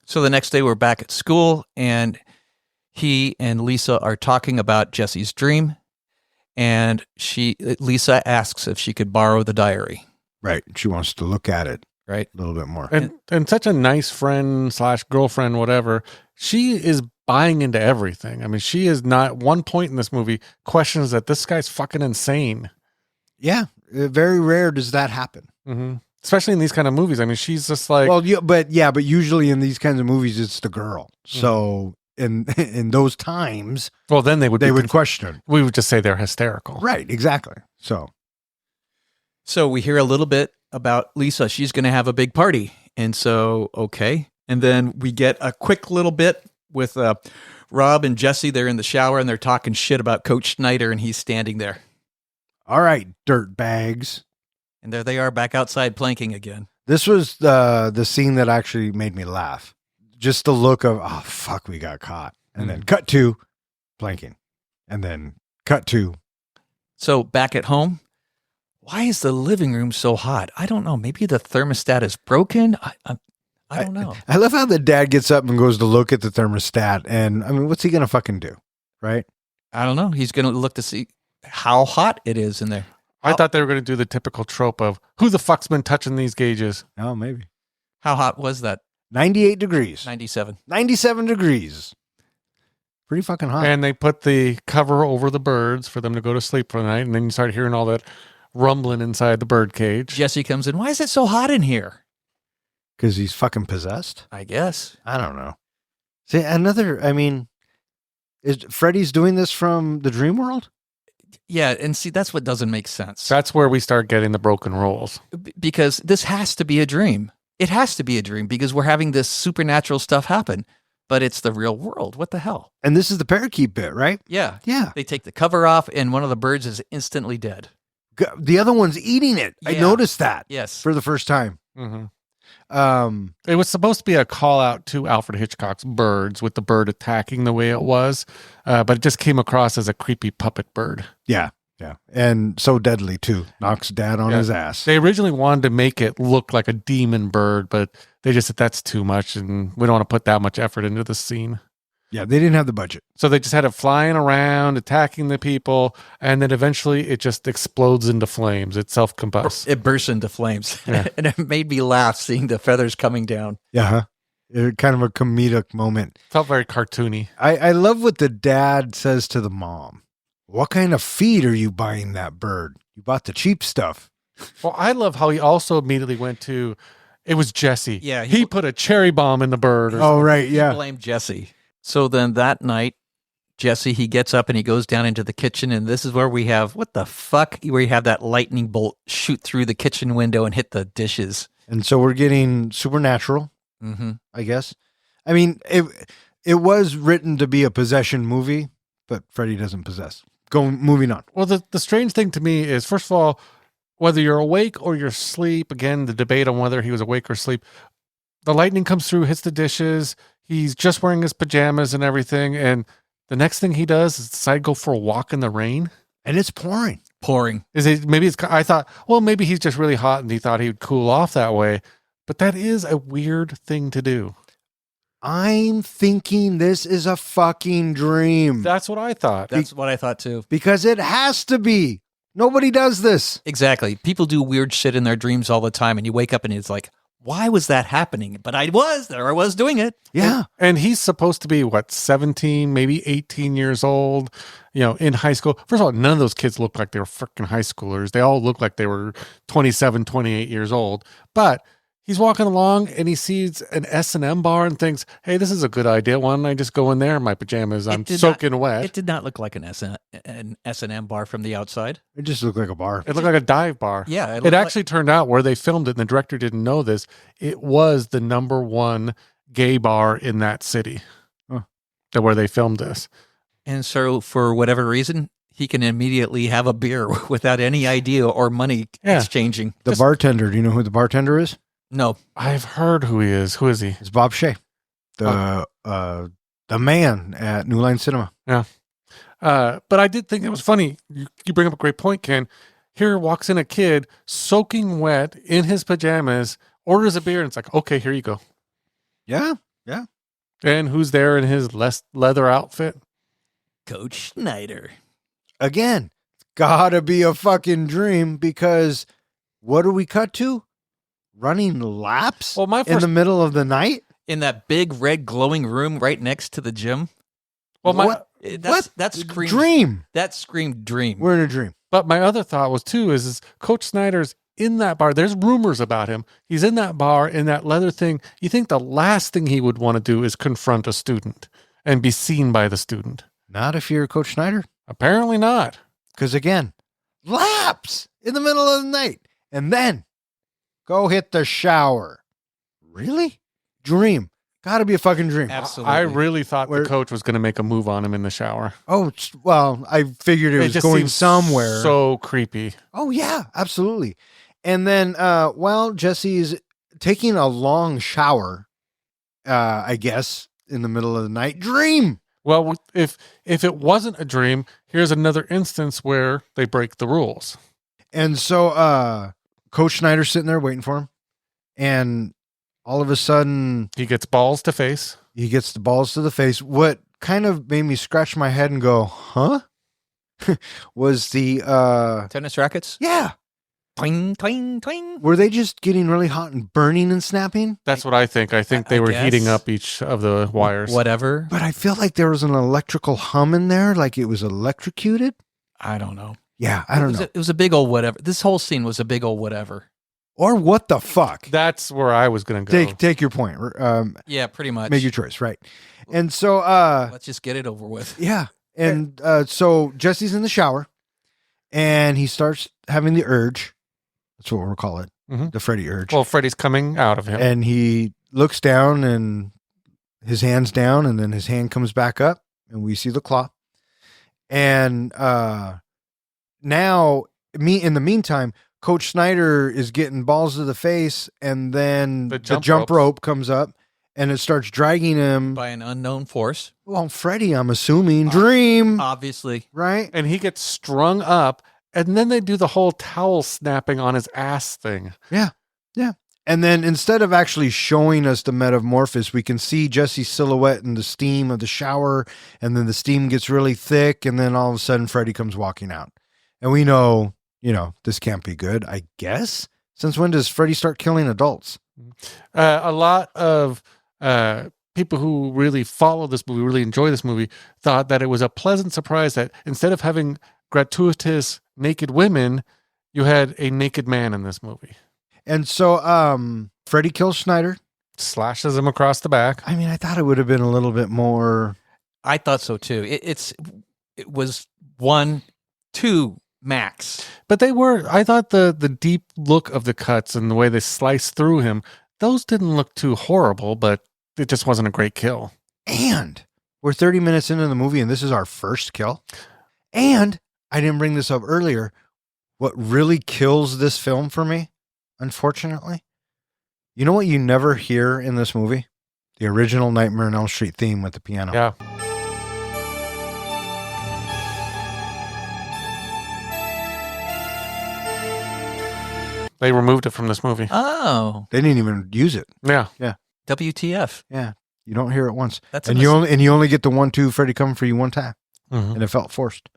So the next day we're back at school and he and Lisa are talking about Jesse's dream and Lisa asks if she could borrow the diary. Right. She wants to look at it. Right. A little bit more. And such a nice friend / girlfriend, whatever, she is buying into everything. I mean, she is not one point in this movie questions that this guy's fucking insane. Yeah. Very rare does that happen. Mm-hmm. Especially in these kind of movies. I mean, she's just like... Well, but usually in these kinds of movies, it's the girl. So in those times... Well, then they would question. We would just say they're hysterical. Right. Exactly. So we hear a little bit about Lisa. She's going to have a big party. And so, okay. And then we get a quick little bit with Rob and Jesse. They're in the shower and they're talking shit about Coach Schneider and he's standing there. All right, dirt bags. And there they are back outside planking again. This was the scene that actually made me laugh. Just the look of, oh, fuck, we got caught. And then cut to planking. And then cut to. So back at home, why is the living room so hot? I don't know. Maybe the thermostat is broken. I don't know. I love how the dad gets up and goes to look at the thermostat. And I mean, what's he going to fucking do? Right? I don't know. He's going to look to see how hot it is in there. I thought they were going to do the typical trope of who the fuck's been touching these gauges. Oh, maybe. How hot was that? 98 degrees. 97. 97 degrees. Pretty fucking hot. And they put the cover over the birds for them to go to sleep for the night. And then you start hearing all that rumbling inside the bird cage. Jesse comes in. Why is it so hot in here? Because he's fucking possessed? I guess. I don't know. See, is Freddy's doing this from the dream world? Yeah, and see, that's what doesn't make sense. That's where we start getting the broken rules. Because this has to be a dream. It has to be a dream because we're having this supernatural stuff happen, but it's the real world. What the hell? And this is the parakeet bit, right? Yeah. Yeah. They take the cover off, and one of the birds is instantly dead. The other one's eating it. I Yeah. noticed that Yes. for the first time. Mm-hmm. Um, It was supposed to be a call out to Alfred Hitchcock's Birds with the bird attacking the way it was, but it just came across as a creepy puppet bird. yeah. And so deadly, too. Knocks dad on Yeah. his ass. They originally wanted to make it look like a demon bird, but they just said that's too much and we don't want to put that much effort into the scene. Yeah, they didn't have the budget. So they just had it flying around, attacking the people, and then eventually it just explodes into flames. It self-combusts. It bursts into flames. Yeah. And it made me laugh seeing the feathers coming down. Yeah. Kind of a comedic moment. Felt very cartoony. I love what the dad says to the mom. What kind of feed are you buying that bird? You bought the cheap stuff. Well, I love how he also immediately went to, it was Jesse. Yeah, He put a cherry bomb in the bird. Oh, right. He Yeah. blamed Jesse. So then that night, Jesse, he gets up and he goes down into the kitchen, and this is where we have, what the fuck? Where you have that lightning bolt shoot through the kitchen window and hit the dishes. And so we're getting supernatural, Mm-hmm. I guess. I mean, it was written to be a possession movie, but Freddy doesn't possess. Moving on. Well, the strange thing to me is, first of all, whether you're awake or you're asleep, again, the debate on whether he was awake or asleep, the lightning comes through, hits the dishes. He's just wearing his pajamas and everything. And the next thing he does is decide to go for a walk in the rain. And it's pouring. Pouring. I thought, well, maybe he's just really hot and he thought he would cool off that way. But that is a weird thing to do. I'm thinking this is a fucking dream. That's what I thought. That's what I thought too. Because it has to be. Nobody does this. Exactly. People do weird shit in their dreams all the time, and you wake up and it's like, why was that happening? But I was doing it. Yeah. And he's supposed to be, 17, maybe 18 years old, in high school. First of all, none of those kids look like they were freaking high schoolers. They all look like they were 27, 28 years old. But he's walking along and he sees an S&M bar and thinks, hey, this is a good idea. Why don't I just go in there in my pajamas? I'm soaking wet. It did not look like an S&M bar from the outside. It just looked like a bar. It looked like a dive bar. Yeah. It actually turned out where they filmed it, and the director didn't know this, it was the number one gay bar in that city. Huh. Where they filmed this. And so for whatever reason, he can immediately have a beer without any idea or money exchanging. The bartender, do you know who the bartender is? No. I've heard who he is. Who is he? It's Bob Shea, the man at New Line Cinema. Yeah. But I did think it was funny. You bring up a great point, Ken. Here walks in a kid soaking wet in his pajamas, orders a beer, and it's like, okay, here you go. Yeah. And who's there in his leather outfit? Coach Schneider. Again, gotta be a fucking dream, because what do we cut to? Running laps Well, in the middle of the night? In that big red glowing room right next to the gym. Well, What? That screamed Dream. That screamed dream. We're in a dream. But my other thought was too is Coach Snyder's in that bar. There's rumors about him. He's in that bar in that leather thing. You think the last thing he would want to do is confront a student and be seen by the student? Not if you're Coach Schneider. Apparently not. Because again, laps in the middle of the night. And then go hit the shower. Really? Dream. Gotta be a fucking dream. Absolutely. I really thought the coach was going to make a move on him in the shower. Oh, well, I figured it was just going seemed somewhere. So creepy. Oh, yeah, absolutely. And then, Jesse's taking a long shower, I guess, in the middle of the night. Dream. Well, if it wasn't a dream, here's another instance where they break the rules. And so Coach Schneider's sitting there waiting for him. And all of a sudden, He gets balls to face. he gets the balls to the face. What kind of made me scratch my head and go, huh? was the Tennis rackets? yeah. Twing, twing, twing. Were they just getting really hot and burning and snapping? That's what I think. I think they I were guess. heating up each of the wires. Whatever. But I feel like there was an electrical hum in there, like it was electrocuted. I don't know. Yeah, I don't know. It was a big old whatever. This whole scene was a big old whatever. Or what the fuck? That's where I was going to go. Take your point. Yeah, pretty much. Make your choice, right? And so, Let's just get it over with. yeah, and so Jesse's in the shower, and he starts having the urge. That's what we'll call it, the Freddy urge. Well, Freddy's coming out of him. And he looks down, and his hand's down, and then his hand comes back up, and we see the claw. And now, in the meantime, Coach Snyder is getting balls to the face, and then the jump rope comes up, and it starts dragging him By an unknown force. Well, Freddy, I'm assuming, dream, Obviously. right? And he gets strung up, and then they do the whole towel snapping on his ass thing. Yeah. And then instead of actually showing us the metamorphosis, we can see Jesse's silhouette in the steam of the shower, and then the steam gets really thick, and then all of a sudden Freddy comes walking out. And we know, this can't be good, I guess. Since when does Freddy start killing adults? A lot of people who really follow this movie, really enjoy this movie, thought that it was a pleasant surprise that instead of having gratuitous naked women, you had a naked man in this movie. And so Freddy kills Snyder. Slashes him across the back. I mean, I thought it would have been a little bit more. I thought so too. It was 1, 2 max. But I thought the deep look of the cuts and the way they sliced through him, those didn't look too horrible, but it just wasn't a great kill. And we're 30 minutes into the movie, and this is our first kill. And I didn't bring this up earlier. What really kills this film for me, unfortunately, you know what you never hear in this movie? The original Nightmare on Elm Street theme with the piano. Yeah. They removed it from this movie. Oh. They didn't even use it. Yeah. WTF. Yeah. You don't hear it once. That's and you only get the 1-2 Freddy coming for you one time. Mhm. And it felt forced.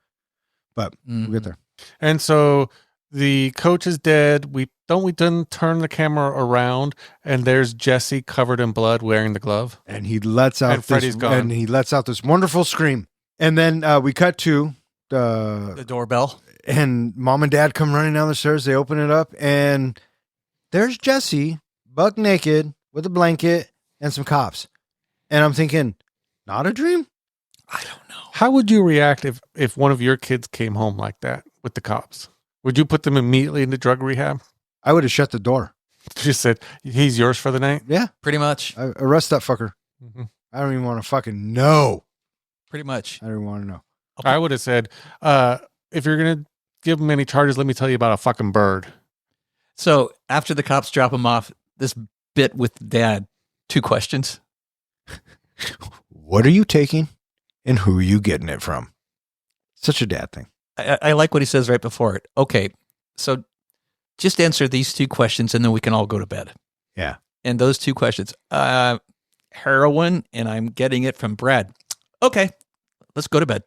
But we'll get there. And so the coach is dead. We then turn the camera around, and there's Jesse covered in blood wearing the glove. And he lets out this wonderful scream. And then we cut to The doorbell. and Mom and Dad come running down the stairs. They open it up, and there's Jesse, buck naked, with a blanket and some cops. And I'm thinking, not a dream? I don't know. How would you react if one of your kids came home like that with the cops? Would you put them immediately into drug rehab? I would have shut the door. Just said, he's yours for the night? Yeah. Pretty much. Arrest that fucker. Mm-hmm. I don't even want to fucking know. Pretty much. I don't even want to know. I would have said, if you're going to give him any charges, let me tell you about a fucking bird. So after the cops drop him off, this bit with Dad, 2 questions. What are you taking and who are you getting it from? Such a dad thing. I like what he says right before it. Okay, so just answer these 2 questions and then we can all go to bed. Yeah. And those 2 questions, heroin, and I'm getting it from Brad. Okay, let's go to bed.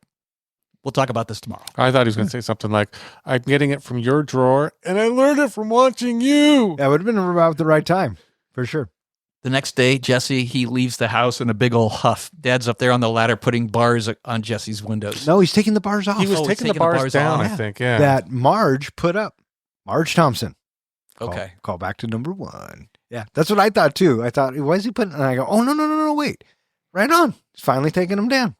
We'll talk about this tomorrow. I thought he was going to say something like, I'm getting it from your drawer, and I learned it from watching you. That would have been about the right time, for sure. The next day, Jesse, he leaves the house in a big old huff. Dad's up there on the ladder putting bars on Jesse's windows. No, he's taking the bars off. He was Oh, taking the bars down, off. I think, yeah. That Marge put up. Marge Thompson. Okay. Call back to number 1. Yeah, that's what I thought too. I thought, why is he putting? And I go, oh no, wait, right on. He's finally taking him down.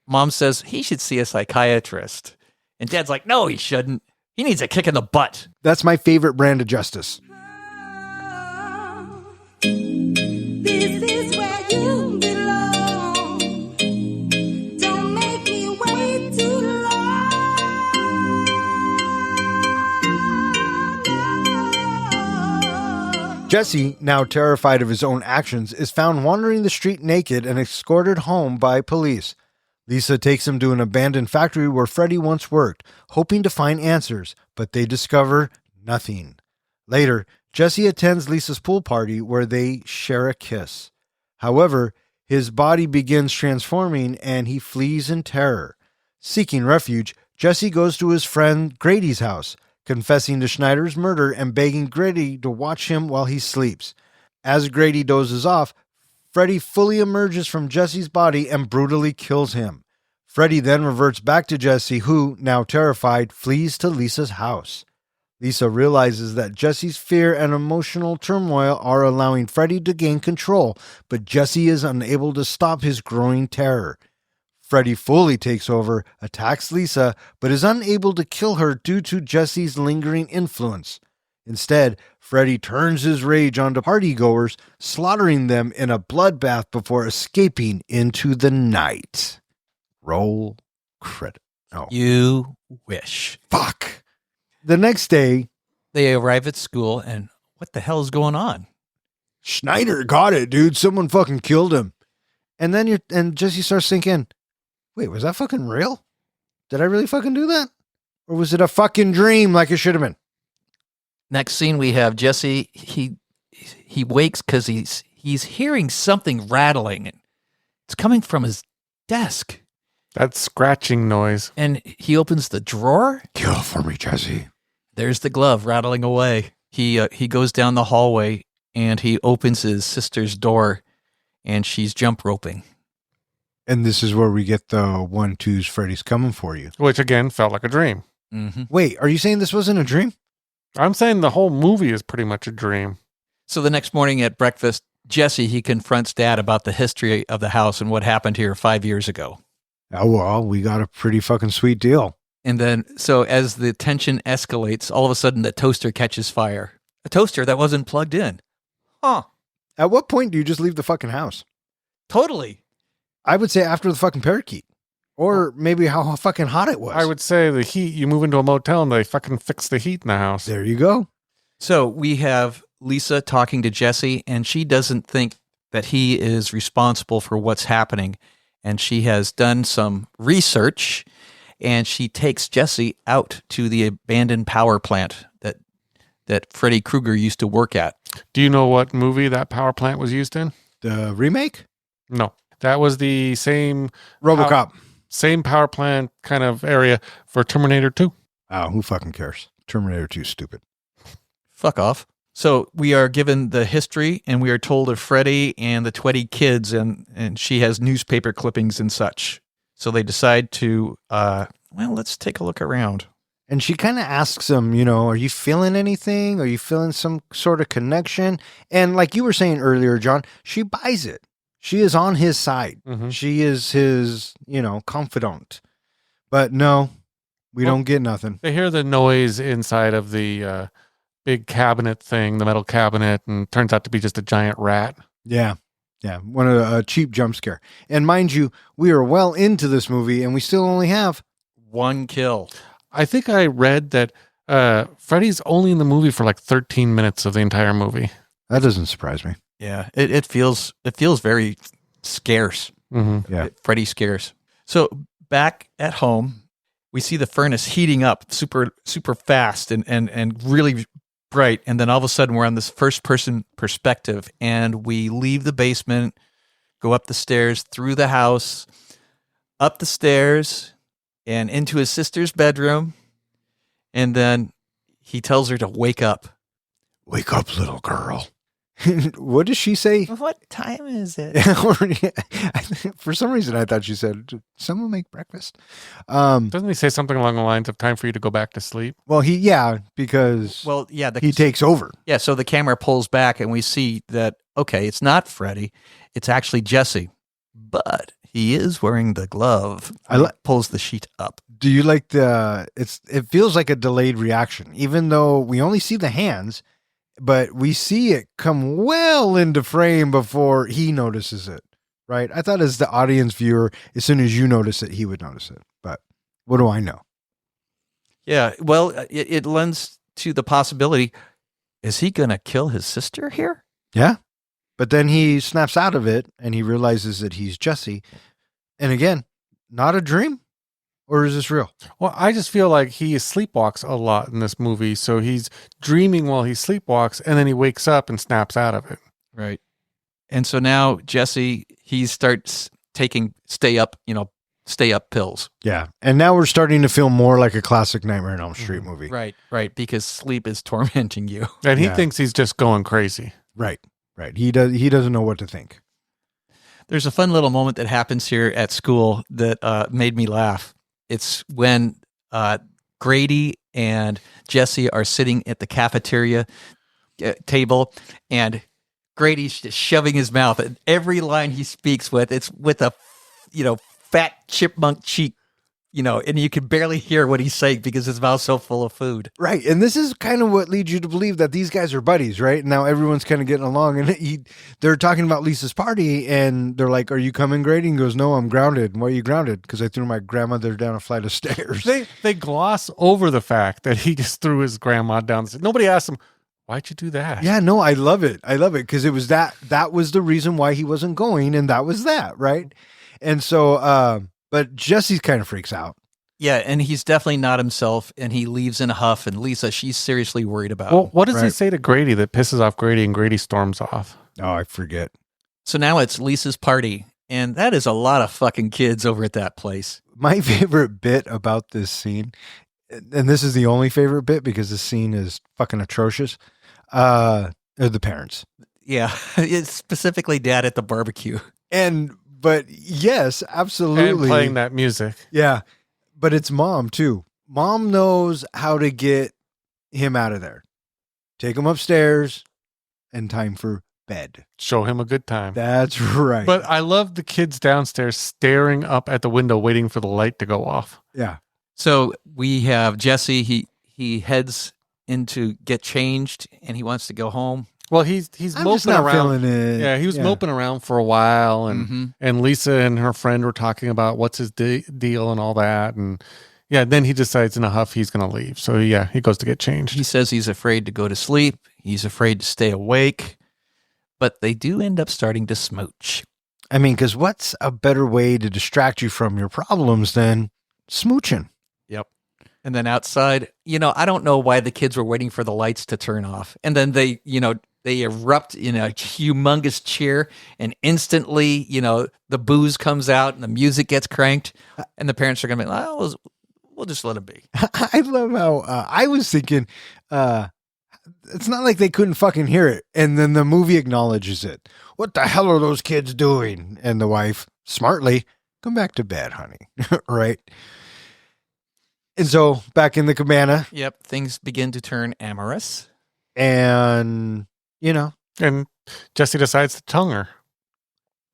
Mom says he should see a psychiatrist. And Dad's like, no, he shouldn't. He needs a kick in the butt. That's my favorite brand of justice. This is where you belong. Don't make me wait too long. Jesse, now terrified of his own actions, is found wandering the street naked and escorted home by police. Lisa takes him to an abandoned factory where Freddy once worked, hoping to find answers, but they discover nothing. Later, Jesse attends Lisa's pool party where they share a kiss. However, his body begins transforming and he flees in terror. Seeking refuge, Jesse goes to his friend Grady's house, confessing to Schneider's murder and begging Grady to watch him while he sleeps. As Grady dozes off, Freddy fully emerges from Jesse's body and brutally kills him. Freddy then reverts back to Jesse, who, now terrified, flees to Lisa's house. Lisa realizes that Jesse's fear and emotional turmoil are allowing Freddy to gain control, but Jesse is unable to stop his growing terror. Freddy fully takes over, attacks Lisa, but is unable to kill her due to Jesse's lingering influence. Instead, Freddy turns his rage onto partygoers, slaughtering them in a bloodbath before escaping into the night. Roll credit. Oh, You wish. fuck. The next day, They arrive at school, and what the hell is going on? Schneider got it, dude. Someone fucking killed him. And then Jesse starts thinking, wait, was that fucking real? Did I really fucking do that? Or was it a fucking dream like it should have been? Next scene, we have Jesse. He wakes because he's hearing something rattling. It's coming from his desk, That scratching noise. and he opens the drawer. Kill for me, Jesse. There's the glove rattling away. He goes down the hallway and he opens his sister's door, and she's jump roping. And this is where we get the 1-2's Freddy's coming for you. Which again felt like a dream. Mm-hmm. Wait, are you saying this wasn't a dream? I'm saying the whole movie is pretty much a dream. So the next morning at breakfast, Jesse, he confronts Dad about the history of the house and what happened here 5 years ago. Oh, well, we got a pretty fucking sweet deal. And then, so as the tension escalates, all of a sudden the toaster catches fire. A toaster that wasn't plugged in. Huh. At what point do you just leave the fucking house? Totally. I would say after the fucking parakeet. Or maybe how fucking hot it was. I would say the heat, you move into a motel and they fucking fix the heat in the house. There you go. So we have Lisa talking to Jesse, and she doesn't think that he is responsible for what's happening. And she has done some research, and she takes Jesse out to the abandoned power plant that Freddy Krueger used to work at. Do you know what movie that power plant was used in? The remake? No. That was the same RoboCop. same power plant kind of area for Terminator 2. Oh, who fucking cares? Terminator 2 is stupid. Fuck off. So we are given the history, and we are told of Freddy and the 20 kids, and she has newspaper clippings and such. So they decide to, let's take a look around. And she kind of asks him, are you feeling anything? Are you feeling some sort of connection? And like you were saying earlier, John, she buys it. She is on his side. Mhm. She is his, confidant. But no, we don't get nothing. They hear the noise inside of the big cabinet thing, the metal cabinet, and turns out to be just a giant rat. Yeah. Yeah. One of a cheap jump scare. And mind you, we are well into this movie and we still only have One kill. I think I read that Freddy's only in the movie for like 13 minutes of the entire movie. that doesn't surprise me. Yeah, it feels very scarce. Mm-hmm. Yeah. Freddy scarce. So back at home, we see the furnace heating up super fast and really bright. And then all of a sudden we're on this first person perspective, and we leave the basement, go up the stairs, through the house, up the stairs, and into his sister's bedroom. And then he tells her to wake up. Wake up, little girl. What does she say? What time is it? For some reason, I thought she said, "Did someone make breakfast?" Doesn't he say something along the lines of time for you to go back to sleep? Well, because Well, yeah, he takes over. Yeah, so the camera pulls back and we see that, okay, it's not Freddy. It's actually Jesse. But he is wearing the glove. Pulls the sheet up. Do you like it feels like a delayed reaction, even though we only see the hands, but we see it come well into frame before he notices it, right? I thought as the audience viewer, as soon as you notice it, he would notice it. But what do I know? Yeah, well, it lends to the possibility, is he going to kill his sister here? Yeah. But then he snaps out of it and he realizes that he's Jesse. And again, not a dream? Or is this real? Well, I just feel like he sleepwalks a lot in this movie. So he's dreaming while he sleepwalks, and then he wakes up and snaps out of it. Right. And so now Jesse, he starts taking stay up, stay up pills. Yeah. And now we're starting to feel more like a classic Nightmare on Elm Street movie. Right, because sleep is tormenting you. And he Yeah. thinks he's just going crazy. Right. He doesn't know what to think. There's a fun little moment that happens here at school that made me laugh. It's when Grady and Jesse are sitting at the cafeteria table, and Grady's just shoving his mouth, and every line he speaks with, it's with a, fat chipmunk cheek, and you can barely hear what he's saying because his mouth's so full of food. Right. And this is kind of what leads you to believe that these guys are buddies, right? Now everyone's kind of getting along, and they're talking about Lisa's party, and they're like, "Are you coming, Grady?" And he goes, "No, I'm grounded." "Why are you grounded?" "Because I threw my grandmother down a flight of stairs." They gloss over the fact that he just threw his grandma down. Nobody asked him, "Why'd you do that?" Yeah, no, I love it. Because it was that was the reason why he wasn't going, and that was that, right? And so, but Jesse kind of freaks out. Yeah, and he's definitely not himself, and he leaves in a huff, and Lisa, she's seriously worried about Well, him. what does he Right. say to Grady that pisses off Grady, and Grady storms off? Oh, I forget. So now it's Lisa's party, and that is a lot of fucking kids over at that place. My favorite bit about this scene, and this is the only favorite bit because the scene is fucking atrocious, are the parents. Yeah, it's specifically Dad at the barbecue. But yes, absolutely. And playing that music. Yeah. But it's Mom too. Mom knows how to get him out of there. Take him upstairs and time for bed. Show him a good time. That's right. But I love the kids downstairs staring up at the window, waiting for the light to go off. yeah. So we have Jesse. He heads in to get changed, and he wants to go home. Well, he's I'm moping just not around. feeling it. Yeah, he was moping around for a while, and Mhm. and Lisa and her friend were talking about what's his deal and all that, and yeah, then he decides in a huff he's going to leave. So yeah, he goes to get changed. He says he's afraid to go to sleep. He's afraid to stay awake. But they do end up starting to smooch. I mean, because what's a better way to distract you from your problems than smooching? Yep. And then outside, I don't know why the kids were waiting for the lights to turn off. And then they erupt in a humongous cheer, and instantly, the booze comes out and the music gets cranked, and the parents are going to be like, "Oh, we'll just let it be." I love how I was thinking, it's not like they couldn't fucking hear it. And then the movie acknowledges it. "What the hell are those kids doing?" And the wife, smartly, "Come back to bed, honey." Right. And so back in the cabana, Yep. Things begin to turn amorous. and, And Jesse decides to tongue her.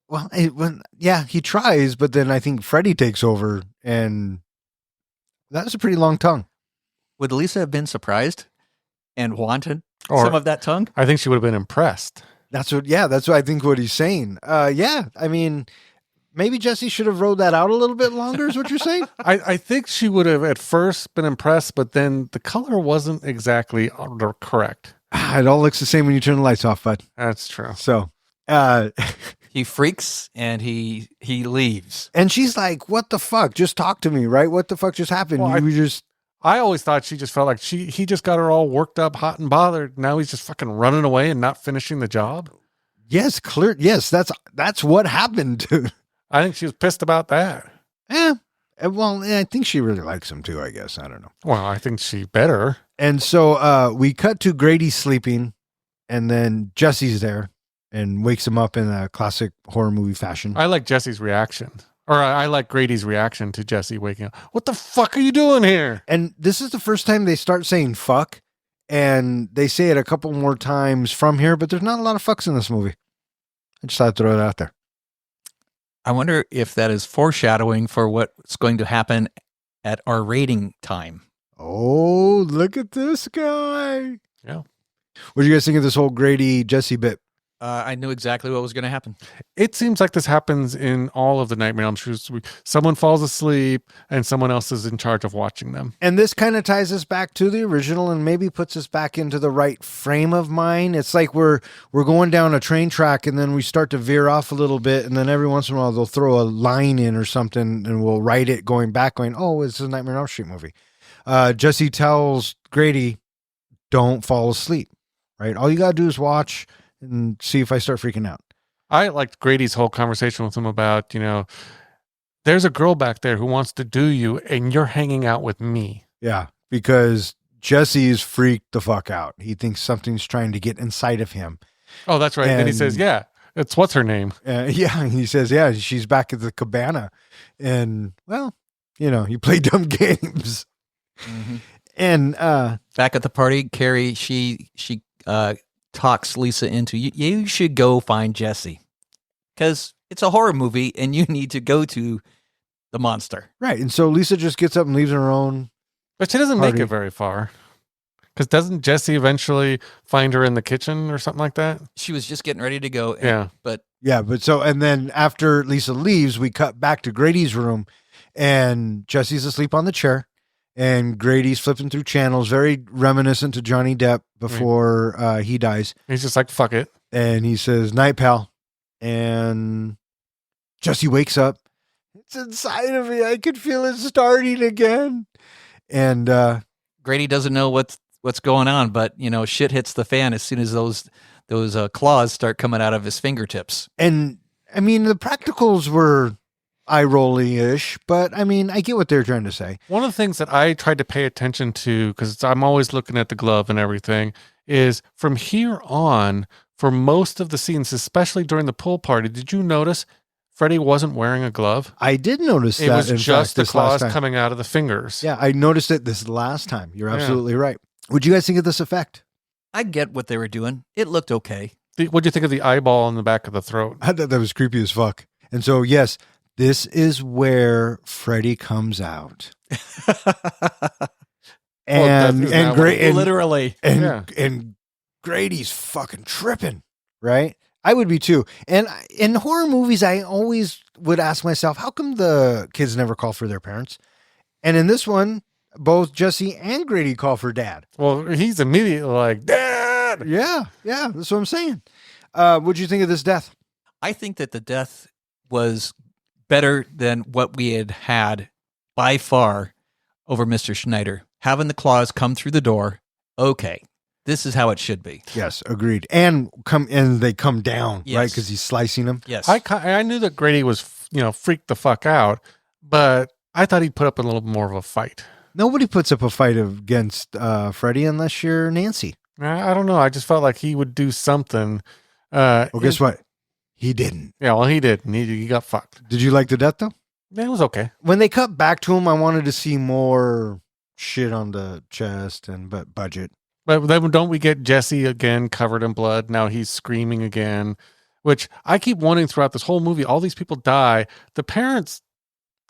well, he tries, but then I think Freddy takes over, and that was a pretty long tongue. Would Lisa have been surprised and wanted Or- some of that tongue? I think she would have been impressed. That's what I think what he's saying. I mean, maybe Jesse should have rode that out a little bit longer is what you're saying? I think she would have at first been impressed, but then the color wasn't exactly correct. It all looks the same when you turn the lights off, bud. That's true. So, He freaks and he leaves. and she's like, "What the fuck? Just talk to me, right? What the fuck just happened? Well, You just I always thought she just felt like he just got her all worked up, hot and bothered. Now he's just fucking running away and not finishing the job. yes, clear. Yes, that's what happened. I think she was pissed about that. Well, I think she really likes him too. I guess I don't know. Well, I think she better. And so we cut to Grady sleeping, and then Jesse's there and wakes him up in a classic horror movie fashion. I like Jesse's reaction. Or I like Grady's reaction to Jesse waking up. "What the fuck are you doing here?" And this is the first time they start saying fuck, and they say it a couple more times from here, but there's not a lot of fucks in this movie. I just thought I'd throw it out there. I wonder if that is foreshadowing for what's going to happen at our rating time. Oh, look at this guy. Yeah. What do you guys think of this whole Grady Jesse bit? I knew exactly what was going to happen. It seems like this happens in all of the Nightmare on Elm Street. Someone falls asleep and someone else is in charge of watching them. And this kind of ties us back to the original and maybe puts us back into the right frame of mind. It's like we're going down a train track and then we start to veer off a little bit, and then every once in a while they'll throw a line in or something and we'll write it going back going, "Oh, it's a Nightmare on Elm Street movie." Jesse tells Grady, "Don't fall asleep," right? "All you got to do is watch and see if I start freaking out." I liked Grady's whole conversation with him about, there's a girl back there who wants to do you, and you're hanging out with me. Yeah, because Jesse's freaked the fuck out. He thinks something's trying to get inside of him. Oh, that's right. And then he says, And- yeah, it's what's her name? Yeah, he says, yeah, she's back at the cabana. And, well, you play dumb games. And Back at the party, Carrie, she talks Lisa into, you should go find Jesse. Because it's a horror movie and you need to go to the monster. right. And so Lisa just gets up and leaves on her own. But she doesn't make Party. it very far. Because doesn't Jesse eventually find her in the kitchen or something like that? She was just getting ready to go. Yeah. But Yeah, and then after Lisa leaves, we cut back to Grady's room, and Jesse's asleep on the chair, and Grady's flipping through channels, very reminiscent to Johnny Depp before he dies. He's just like, fuck it. And he says, "Night, pal." And Jesse wakes up. It's inside of me. I could feel it starting again. And Grady doesn't know what's going on, but shit hits the fan as soon as those claws start coming out of his fingertips. and I mean, the practicals were eye-rolly-ish, but I mean, I get what they're trying to say. One of the things that I tried to pay attention to, because I'm always looking at the glove and everything, is from here on, for most of the scenes, especially during the pool party, did you notice Freddy wasn't wearing a glove? I did notice It that. was in just fact, the this last claws time. coming out of the fingers. Yeah, I noticed it this last time. You're Yeah. absolutely right. What'd you guys think of this effect? I get what they were doing. It looked okay. What do you think of the eyeball in the back of the throat? I thought that was creepy as fuck. And so, yes, this is where Freddy comes out. And isn't that and Literally. Yeah. and Grady's fucking tripping, right? I would be too. And in horror movies, I always would ask myself, how come the kids never call for their parents? And in this one, both Jesse and Grady call for dad. Well, he's immediately like, Dad! Yeah, that's what I'm saying. What'd you think of this death? I think that the death was better than what we had by far over Mr. Schneider. Having the claws come through the door, okay, this is how it should be. Yes, agreed. And they come down, Yes. right? Because he's slicing them. Yes. I knew that Grady was, freaked the fuck out, but I thought he'd put up a little more of a fight. Nobody puts up a fight against Freddy unless you're Nancy. I don't know. I just felt like he would do something. Well, guess what? He didn't. Yeah, well, he did. He got fucked. Did you like the death though? Yeah, it was okay. When they cut back to him, I wanted to see more shit on the chest but budget. But then don't we get Jesse again covered in blood? Now he's screaming again, which I keep wanting throughout this whole movie. All these people die. The parents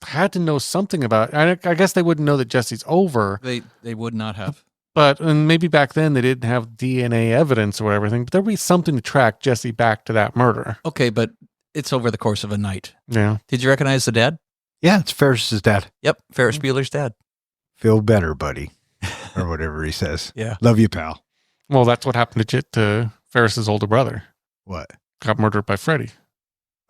had to know something about it. I guess they wouldn't know that Jesse's over. They would not have. And maybe back then they didn't have DNA evidence or everything, but there'd be something to track Jesse back to that murder. Okay, but it's over the course of a night. Yeah. Did you recognize the dad? Yeah, it's Ferris's dad. Yep, Ferris Bueller's dad. Feel better, buddy, or whatever he says. Yeah. Love you, pal. Well, that's what happened to Ferris's older brother. What? Got murdered by Freddy.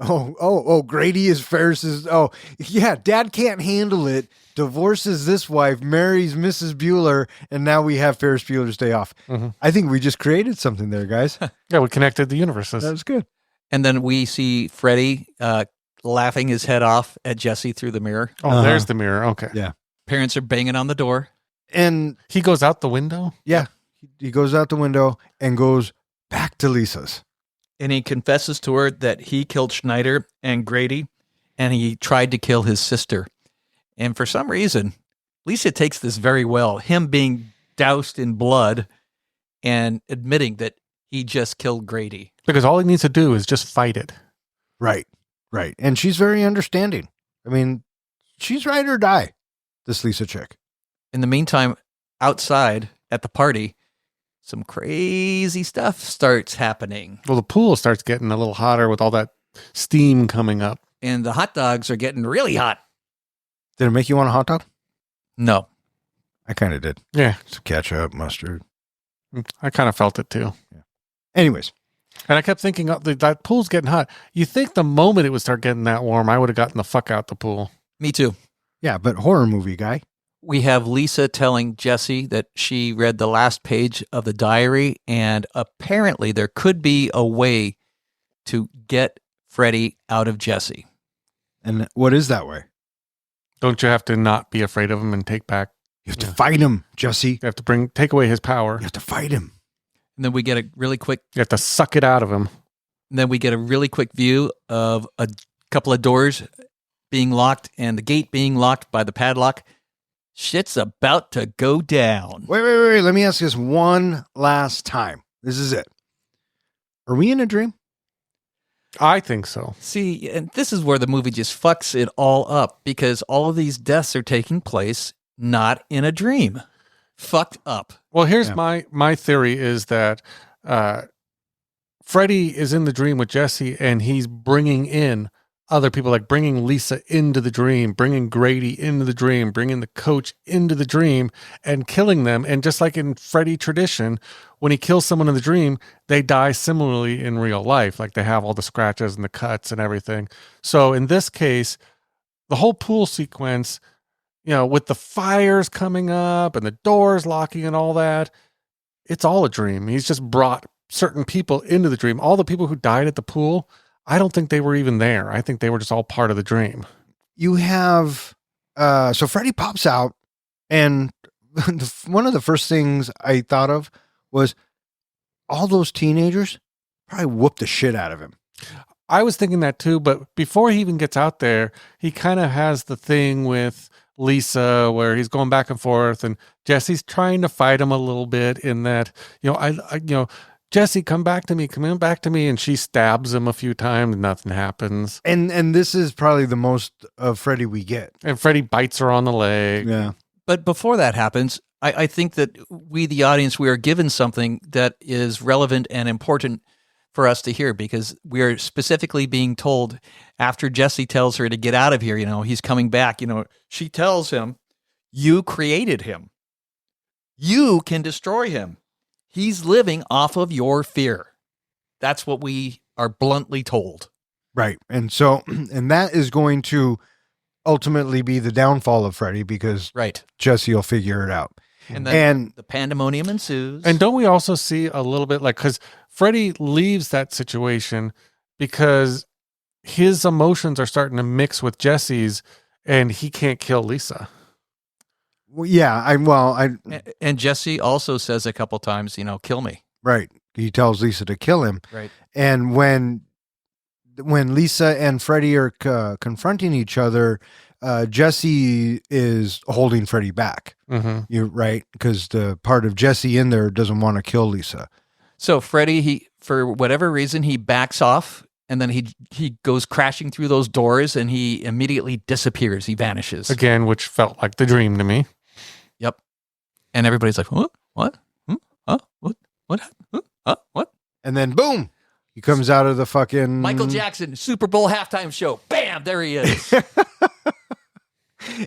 Oh, Grady is Ferris's. Oh, yeah, dad can't handle it. Divorces this wife, marries Mrs. Bueller, and now we have Ferris Bueller's Day Off. Mhm. I think we just created something there, guys. Yeah, we connected the universes. That was good. And then we see Freddy laughing his head off at Jesse through the mirror. Oh, there's the mirror. Okay. Yeah. Parents are banging on the door. And He goes out the window. yeah, he goes out the window and goes back to Lisa's. And he confesses to her that he killed Schneider and Grady, and he tried to kill his sister. And for some reason, Lisa takes this very well, him being doused in blood and admitting that he just killed Grady. Because all he needs to do is just fight it. Right. And she's very understanding. I mean, she's ride or die, this Lisa chick. In the meantime, outside at the party, some crazy stuff starts happening. Well, the pool starts getting a little hotter with all that steam coming up. And the hot dogs are getting really hot. Did it make you want a hot dog? No. I kind of did. Yeah, Some ketchup, mustard. I kind of felt it too. Anyways, And I kept thinking, that pool's getting hot. You think the moment it would start getting that warm, I would have gotten the fuck out the pool. Me too. yeah, but horror movie guy. We have Lisa telling Jesse that she read the last page of the diary, and apparently there could be a way to get Freddy out of Jesse. And what is that way? Don't you have to not be afraid of him and take back? You have to fight him, Jesse. You have to take away his power. You have to fight him. And then we get a really quick. You have to suck it out of him. And then we get a really quick view of a couple of doors being locked and the gate being locked by the padlock. Shit's about to go down. Wait. Let me ask you this one last time. This is it. Are we in a dream? I think so. See, and this is where the movie just fucks it all up because all of these deaths are taking place not in a dream. Fucked up. Well, here's my theory is that Freddy is in the dream with Jesse and he's bringing in other people, like bringing Lisa into the dream, bringing Grady into the dream, bringing the coach into the dream and killing them. And just like in Freddy tradition, when he kills someone in the dream, they die similarly in real life. Like they have all the scratches and the cuts and everything. So in this case, the whole pool sequence, with the fires coming up and the doors locking and all that, it's all a dream. He's just brought certain people into the dream. All the people who died at the pool, I don't think they were even there. I think they were just all part of the dream. You have, so Freddy pops out, and one of the first things I thought of was all those teenagers probably whooped the shit out of him. I was thinking that too, but before he even gets out there, he kind of has the thing with Lisa where he's going back and forth, and Jesse's trying to fight him a little bit in that, Jesse, come back to me. And she stabs him a few times. Nothing happens. And this is probably the most of Freddy we get. And Freddy bites her on the leg. Yeah. But before that happens, I think that we, the audience, we are given something that is relevant and important for us to hear because we are specifically being told after Jesse tells her to get out of here, he's coming back, she tells him, you created him. You can destroy him. He's living off of your fear. That's what we are bluntly told. Right. And so, and that is going to ultimately be the downfall of Freddy because Jesse will figure it out. And then the pandemonium ensues. And don't we also see a little bit because Freddy leaves that situation because his emotions are starting to mix with Jesse's and he can't kill Lisa. Well, yeah, and Jesse also says a couple times, kill me. Right. He tells Lisa to kill him. Right. And when Lisa and Freddy are confronting each other, Jesse is holding Freddy back. Mm-hmm. You're right, because the part of Jesse in there doesn't want to kill Lisa. So Freddy, he for whatever reason, he backs off. And then he goes crashing through those doors and he immediately disappears. He vanishes. Again, which felt like the dream to me. Yep. And everybody's like, what? What? What? And then boom, he comes out of the fucking Michael Jackson Super Bowl halftime show. Bam, there he is.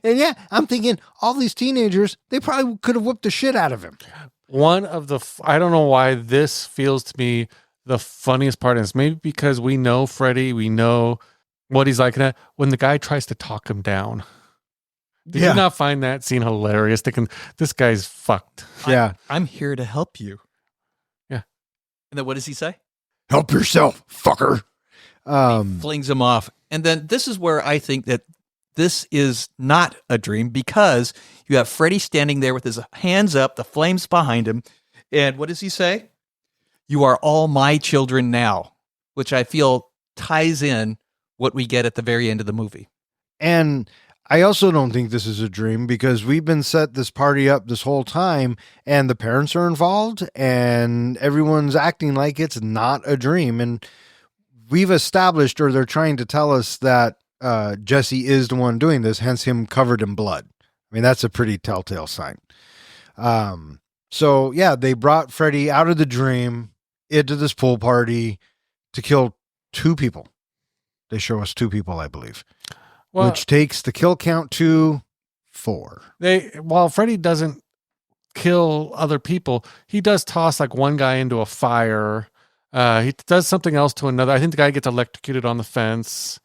And yeah, I'm thinking all these teenagers, they probably could have whooped the shit out of him. One of the, I don't know why this feels to me the funniest part is maybe because we know Freddy, we know what he's like when the guy tries to talk him down. Did you not find that scene hilarious? Thinking, this guy's fucked. Yeah. I'm here to help you. Yeah. And then what does he say? Help yourself, fucker. He flings him off. And then this is where I think that this is not a dream because you have Freddy standing there with his hands up, the flames behind him. And what does he say? You are all my children now, which I feel ties in what we get at the very end of the movie. And I also don't think this is a dream because we've been set this party up this whole time and the parents are involved and everyone's acting like it's not a dream. And we've established, or they're trying to tell us that Jesse is the one doing this, hence him covered in blood. I mean, that's a pretty telltale sign. So yeah, they brought Freddy out of the dream into this pool party to kill 2 people. They show us 2 people, I believe, which takes the kill count to 4. While Freddy doesn't kill other people, he does toss like one guy into a fire. He does something else to another. I think the guy gets electrocuted on the fence.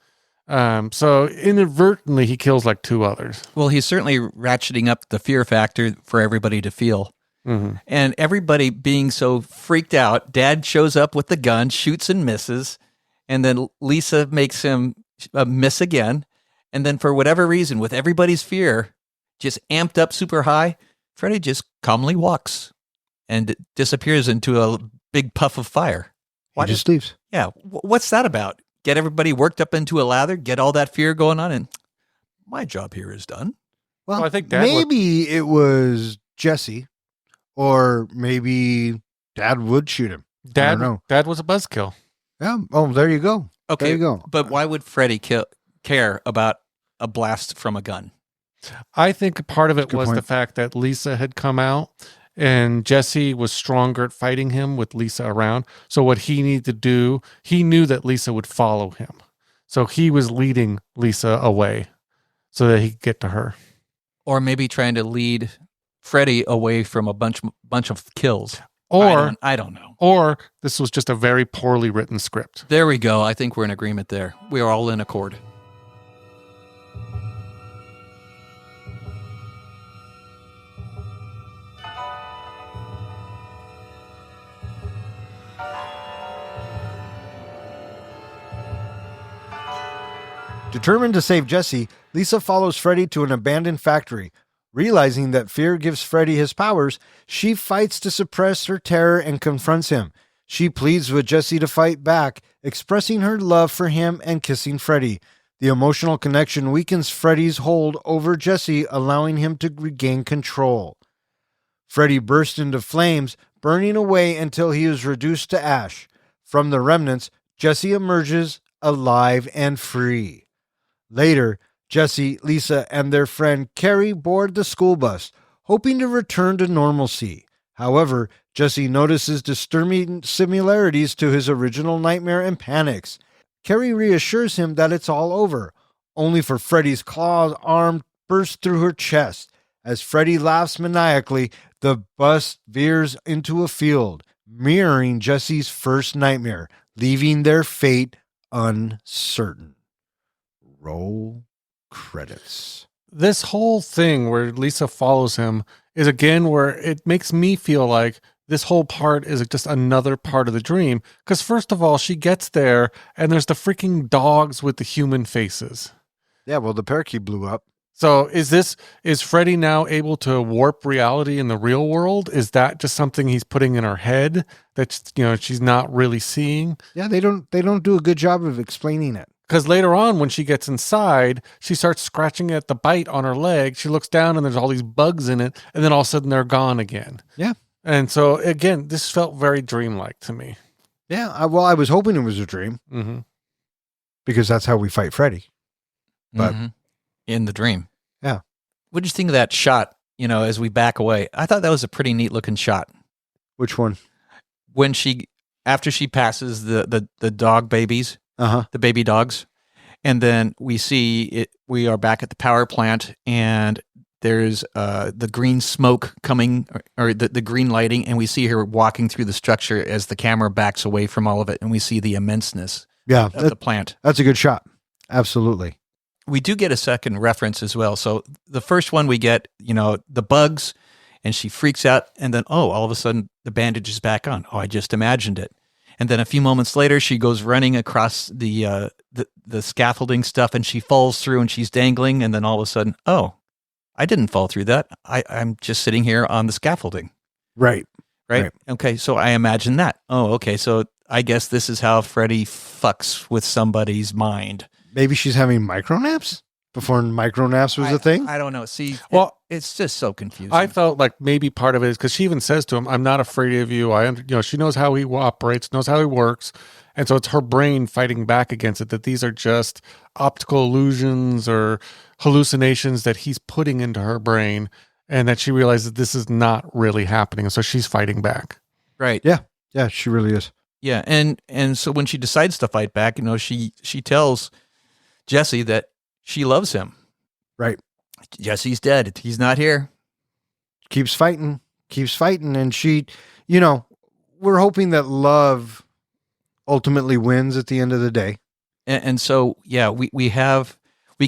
So inadvertently, he kills like 2 others. Well, he's certainly ratcheting up the fear factor for everybody to feel. Mm-hmm. And everybody being so freaked out, Dad shows up with the gun, shoots and misses, and then Lisa makes him miss again. And then for whatever reason, with everybody's fear just amped up super high, Freddy just calmly walks and disappears into a big puff of fire. He just leaves. Yeah. What's that about? Get everybody worked up into a lather, get all that fear going on, and my job here is done. Well, I think Dad maybe it was Jesse, or maybe Dad would shoot him. I don't know. Dad was a buzzkill. Yeah. Oh, there you go. Okay. There you go. But why would Freddy care about a blast from a gun? I think part of it Good was the point. fact that Lisa had come out and Jesse was stronger at fighting him with Lisa around. So what he needed to do, he knew that Lisa would follow him. So he was leading Lisa away so that he could get to her. Or maybe trying to lead Freddy away from a bunch of kills. Or I don't know. Or this was just a very poorly written script. There we go. I think we're in agreement there. We are all in accord. Determined to save Jesse, Lisa follows Freddy to an abandoned factory. Realizing that fear gives Freddy his powers, she fights to suppress her terror and confronts him. She pleads with Jesse to fight back, expressing her love for him and kissing Freddy. The emotional connection weakens Freddy's hold over Jesse, allowing him to regain control. Freddy bursts into flames, burning away until he is reduced to ash. From the remnants, Jesse emerges alive and free. Later, Jesse, Lisa, and their friend Carrie board the school bus, hoping to return to normalcy. However, Jesse notices disturbing similarities to his original nightmare and panics. Carrie reassures him that it's all over, only for Freddy's clawed arm burst through her chest. As Freddy laughs maniacally, the bus veers into a field, mirroring Jesse's first nightmare, leaving their fate uncertain. Roll credits. This whole thing where Lisa follows him is again where it makes me feel like this whole part is just another part of the dream. Because first of all, she gets there and there's the freaking dogs with the human faces. Yeah, well, the parakeet blew up. So is Freddy now able to warp reality in the real world? Is that just something he's putting in her head that she's not really seeing? Yeah, they don't do a good job of explaining it. Because later on, when she gets inside, she starts scratching at the bite on her leg. She looks down and there's all these bugs in it. And then all of a sudden they're gone again. Yeah. And so again, this felt very dreamlike to me. Yeah, I was hoping it was a dream Mm-hmm. because that's how we fight Freddy. But in the dream. Yeah. What did you think of that shot, as we back away? I thought that was a pretty neat looking shot. Which one? When after she passes the dog babies, the baby dogs, and then we see it, we are back at the power plant and there's the green smoke coming or the green lighting, and we see her walking through the structure as the camera backs away from all of it, and we see the immenseness of the plant. That's a good shot. Absolutely. We do get a second reference as well. So the first one we get, the bugs, and she freaks out, and then, all of a sudden the bandage is back on. Oh, I just imagined it. And then a few moments later, she goes running across the scaffolding stuff, and she falls through, and she's dangling, and then all of a sudden, I didn't fall through that. I'm just sitting here on the scaffolding. Right. Okay, so I imagine that. Oh, okay, so I guess this is how Freddy fucks with somebody's mind. Maybe she's having micronaps before micronaps was a thing. I don't know. See, Well, it's just so confusing. I felt like maybe part of it is because she even says to him, "I'm not afraid of you." She knows how he operates, knows how he works, and so it's her brain fighting back against it. That these are just optical illusions or hallucinations that he's putting into her brain, and that she realizes this is not really happening, and so she's fighting back. Right. Yeah, she really is. Yeah, and so when she decides to fight back, she tells Jesse that she loves him. Right. Jesse's dead. He's not here. Keeps fighting. And she, we're hoping that love ultimately wins at the end of the day. And so, yeah, we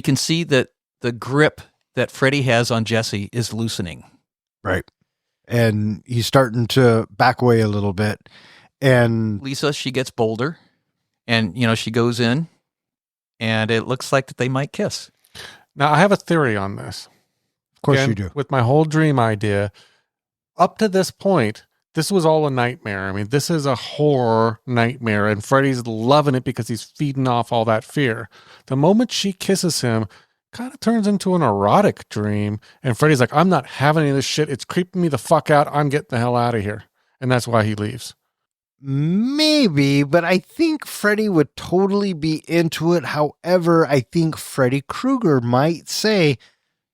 can see that the grip that Freddy has on Jesse is loosening. Right. And he's starting to back away a little bit. And Lisa, she gets bolder, and, she goes in, and it looks like that they might kiss. Now, I have a theory on this. Of course Again, you do. With my whole dream idea, up to this point, this was all a nightmare. I mean, this is a horror nightmare, and Freddy's loving it because he's feeding off all that fear. The moment she kisses him, kind of turns into an erotic dream, and Freddy's like, I'm not having any of this shit. It's creeping me the fuck out. I'm getting the hell out of here. And that's why he leaves. Maybe, but I think Freddy would totally be into it. However, I think Freddy Krueger might say,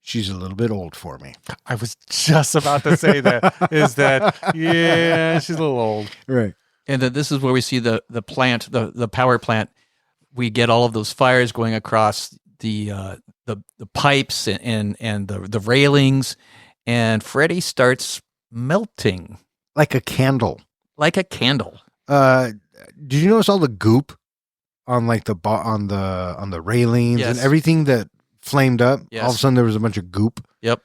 she's a little bit old for me. I was just about to say that. Yeah, she's a little old. Right. And then this is where we see the plant, the power plant. We get all of those fires going across the pipes and the railings, and Freddy starts melting Like a candle. like a candle. Did you notice all the goop on like on the railings and Yes. everything that flamed up? Yes. All of a sudden there was a bunch of goop. Yep.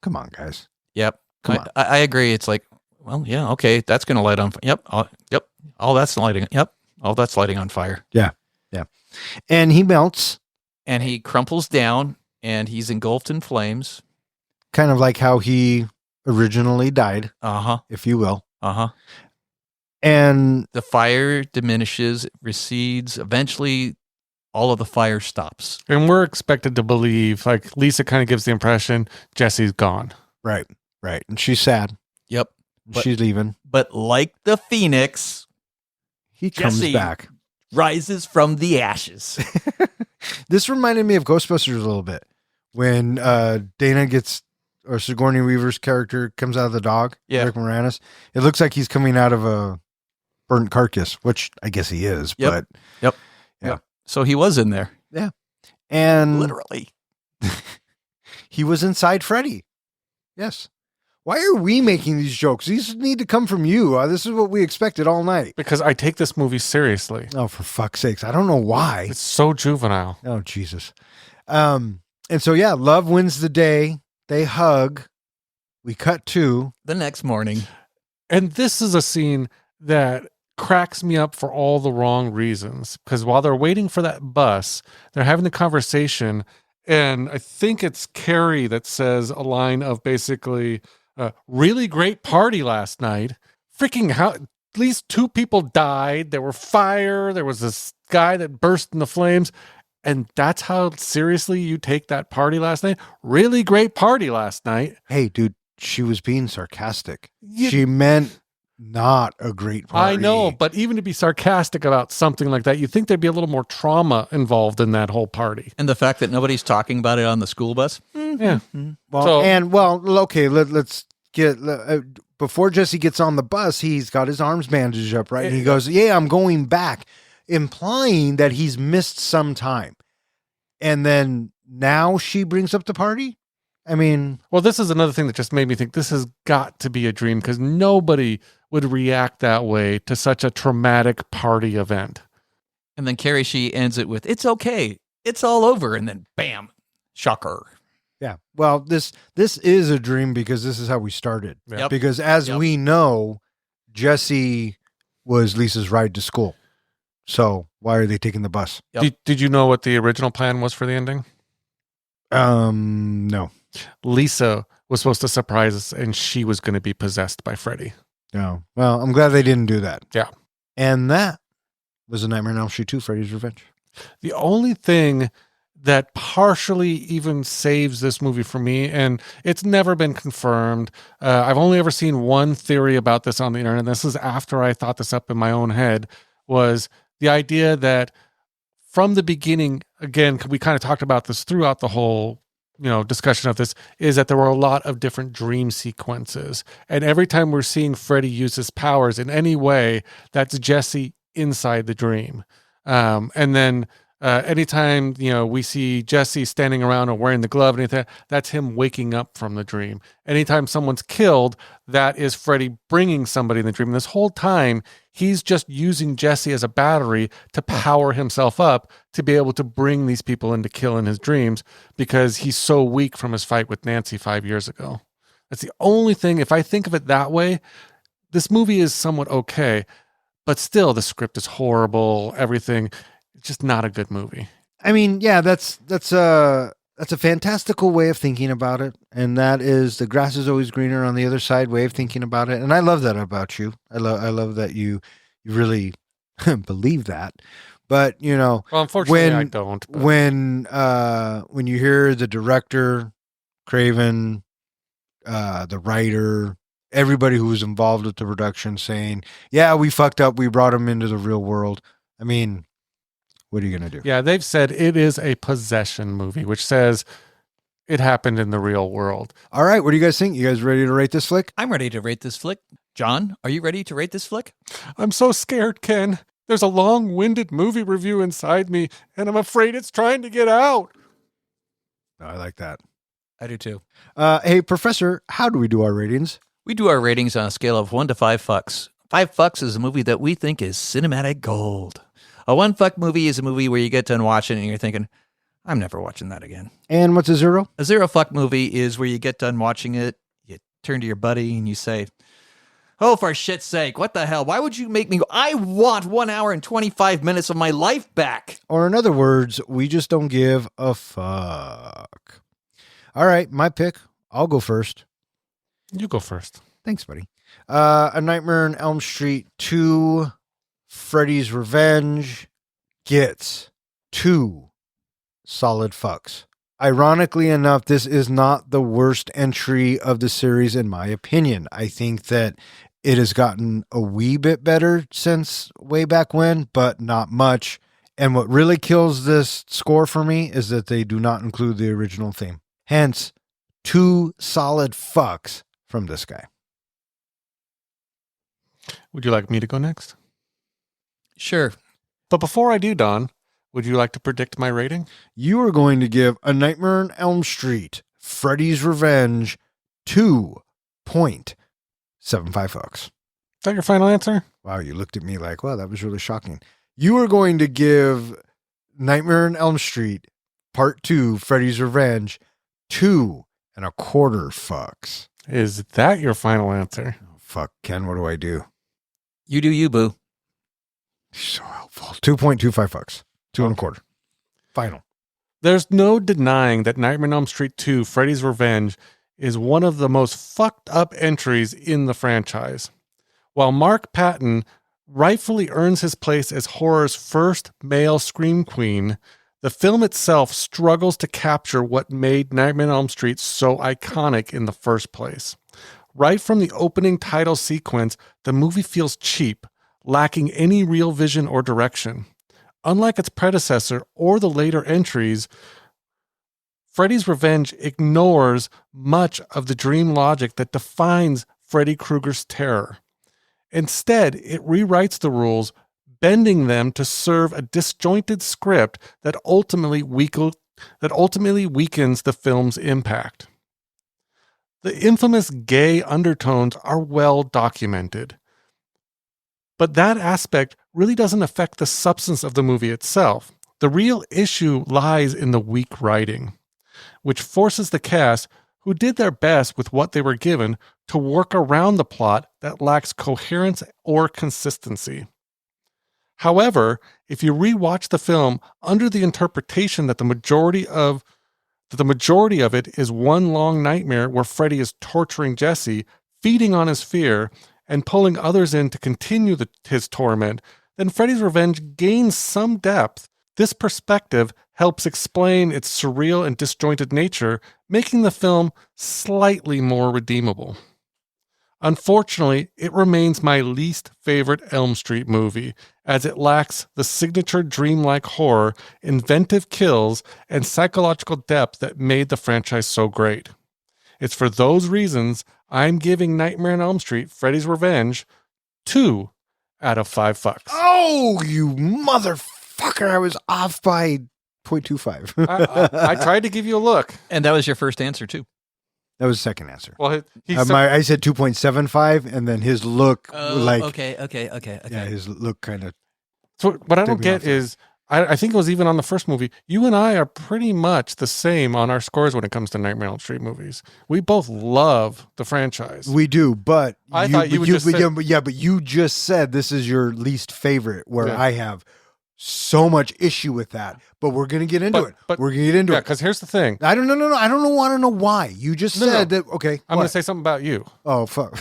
Come on, guys. Yep. Come on. I agree. It's like, well, yeah, okay, that's going to light on. Yep. Yep. All that's lighting. Yep. All that's lighting on fire. Yeah. And he melts, And he crumples down, and he's engulfed in flames. kind of like how he originally died, Uh-huh. if you will. Uh-huh. And The fire diminishes, recedes. Eventually, all of the fire stops. And we're expected to believe, like Lisa kind of gives the impression, Jesse's gone. right. And she's sad. Yep. But- She's leaving. But like the phoenix, He comes Jesse. back. rises from the ashes. This reminded me of Ghostbusters a little bit when Dana gets, or Sigourney Weaver's character comes out of the dog. Yeah. Rick Moranis. It looks like he's coming out of a burnt carcass, which I guess he is. Yep. But So he was in there, and literally. he was inside Freddy. Yes. Why are we making these jokes? These need to come from you. This is what we expected all night. Because I take this movie seriously. Oh, for fuck's sakes! I don't know why. It's so juvenile. Oh, Jesus. And so, yeah, love wins the day. They hug. We cut to. The next morning. And this is a scene that cracks me up for all the wrong reasons. Because while they're waiting for that bus, they're having a conversation. And I think it's Carrie that says a line of basically, really great party last night. Freaking how at least 2 people died. There were fire. There was this guy that burst into flames. And that's how seriously you take that party last night? Really great party last night. Hey, dude, she was being sarcastic. You- She meant not a great party. I know, but even to be sarcastic about something like that, you think there'd be a little more trauma involved in that whole party. And the fact that nobody's talking about it on the school bus. Yeah. Well, So- okay, let's get before Jesse gets on the bus, he's got his arms bandaged up, right? And he goes, "Yeah, I'm going back," implying that he's missed some time. And then now she brings up the party. I mean, Well, this is another thing that just made me think this has got to be a dream because nobody would react that way to such a traumatic party event. And then Carrie, she ends it with, "It's okay. It's all over." And then bam, shocker. yeah. Well, this is a dream because this is how we started. Yep. Because as Yep. we know, Jesse was Lisa's ride to school. So why are they taking the bus? Yep. Did you know what the original plan was for the ending? No. Lisa was supposed to surprise us and she was going to be possessed by Freddy. No. Well, I'm glad they didn't do that. Yeah. And that was a Nightmare on Elm Street 2, Freddy's Revenge. The only thing that partially even saves this movie for me, and it's never been confirmed. I've only ever seen one theory about this on the internet. This is after I thought this up in my own head, was the idea that from the beginning, again, we kind of talked about this throughout the whole discussion of this, is that there were a lot of different dream sequences. And every time we're seeing Freddy use his powers in any way, that's Jesse inside the dream. And then anytime, we see Jesse standing around or wearing the glove and anything, that's him waking up from the dream. Anytime someone's killed, that is Freddy bringing somebody in the dream. And this whole time, he's just using Jesse as a battery to power himself up to be able to bring these people in to kill in his dreams because he's so weak from his fight with Nancy 5 years ago. That's the only thing. If I think of it that way, this movie is somewhat okay, but still the script is horrible. Everything. It's just not a good movie. I mean, yeah, that's a That's a fantastical way of thinking about it. And that is the grass is always greener on the other side way of thinking about it. And I love that about you. I love that you really believe that. But, you know, Well, unfortunately, I don't. But when you hear the director, Craven, the writer, everybody who was involved with the production saying, yeah, we fucked up. We brought him into the real world. I mean, what are you going to do? yeah, they've said it is a possession movie, which says it happened in the real world. All right. What do you guys think? You guys ready to rate this flick? I'm ready to rate this flick. John, are you ready to rate this flick? I'm so scared, Ken. There's a long-winded movie review inside me, and I'm afraid it's trying to get out. I like that. I do too. Hey, Professor, how do we do our ratings? We do our ratings on a scale of 1 to 5 fucks. 5 fucks is a movie that we think is cinematic gold. A 1 fuck movie is a movie where you get done watching it and you're thinking, I'm never watching that again. And what's a 0? A 0 fuck movie is where you get done watching it, you turn to your buddy and you say, oh, for shit's sake, what the hell? Why would you make me go? I want 1 hour and 25 minutes of my life back. Or in other words, we just don't give a fuck. All right, my pick. I'll go first. You go first. Thanks, buddy. A Nightmare on Elm Street 2, Freddy's Revenge gets 2 solid fucks. Ironically enough, this is not the worst entry of the series, in my opinion. I think that it has gotten a wee bit better since way back when, but not much. And what really kills this score for me is that they do not include the original theme. Hence, 2 solid fucks from this guy. Would you like me to go next? Sure. But before I do, Don, would you like to predict my rating? You are going to give A Nightmare on Elm Street, Freddy's Revenge, 2.75 fucks. Is that your final answer? Wow, you looked at me like, wow, that was really shocking. You are going to give Nightmare on Elm Street, Part 2, Freddy's Revenge, 2.25 fucks. Is that your final answer? Oh, fuck, Ken, what do I do? You do you, boo. So helpful. 2.25 fucks. 2.25. Final. There's no denying that Nightmare on Elm Street 2, Freddy's Revenge, is one of the most fucked up entries in the franchise. While Mark Patton rightfully earns his place as horror's first male scream queen, the film itself struggles to capture what made Nightmare on Elm Street so iconic in the first place. Right from the opening title sequence, the movie feels cheap, lacking any real vision or direction. Unlike its predecessor or the later entries, Freddy's Revenge ignores much of the dream logic that defines Freddy Krueger's terror. Instead, it rewrites the rules, bending them to serve a disjointed script that ultimately weakens the film's impact. The infamous gay undertones are well documented. But that aspect really doesn't affect the substance of the movie itself. The real issue lies in the weak writing, which forces the cast, who did their best with what they were given, to work around the plot that lacks coherence or consistency. However, if you rewatch the film under the interpretation that the majority of it is one long nightmare where Freddy is torturing Jesse, feeding on his fear, and pulling others in to continue his torment, then Freddy's Revenge gains some depth. This perspective helps explain its surreal and disjointed nature, making the film slightly more redeemable. Unfortunately, it remains my least favorite Elm Street movie, as it lacks the signature dreamlike horror, inventive kills, and psychological depth that made the franchise so great. It's for those reasons I'm giving Nightmare on Elm Street, Freddy's Revenge, 2 out of 5 fucks. Oh, you motherfucker. I was off by 0.25. I tried to give you a look. And that was your first answer, too. That was the second answer. Well, I said 2.75, and then his look, Okay. yeah, his look kind of. So what I don't Take me off get is, I think it was even on the first movie, you and I are pretty much the same on our scores when it comes to Nightmare on Elm Street movies. We both love the franchise. We do, but I thought you would just say- but you just said this is your least favorite, where Yeah. I have so much issue with that, but we're going to get into it. We're going to get into Yeah, it. because here's the thing. I don't know. I don't want to know why. You just said that. Okay. I'm going to say something about you. Oh, fuck.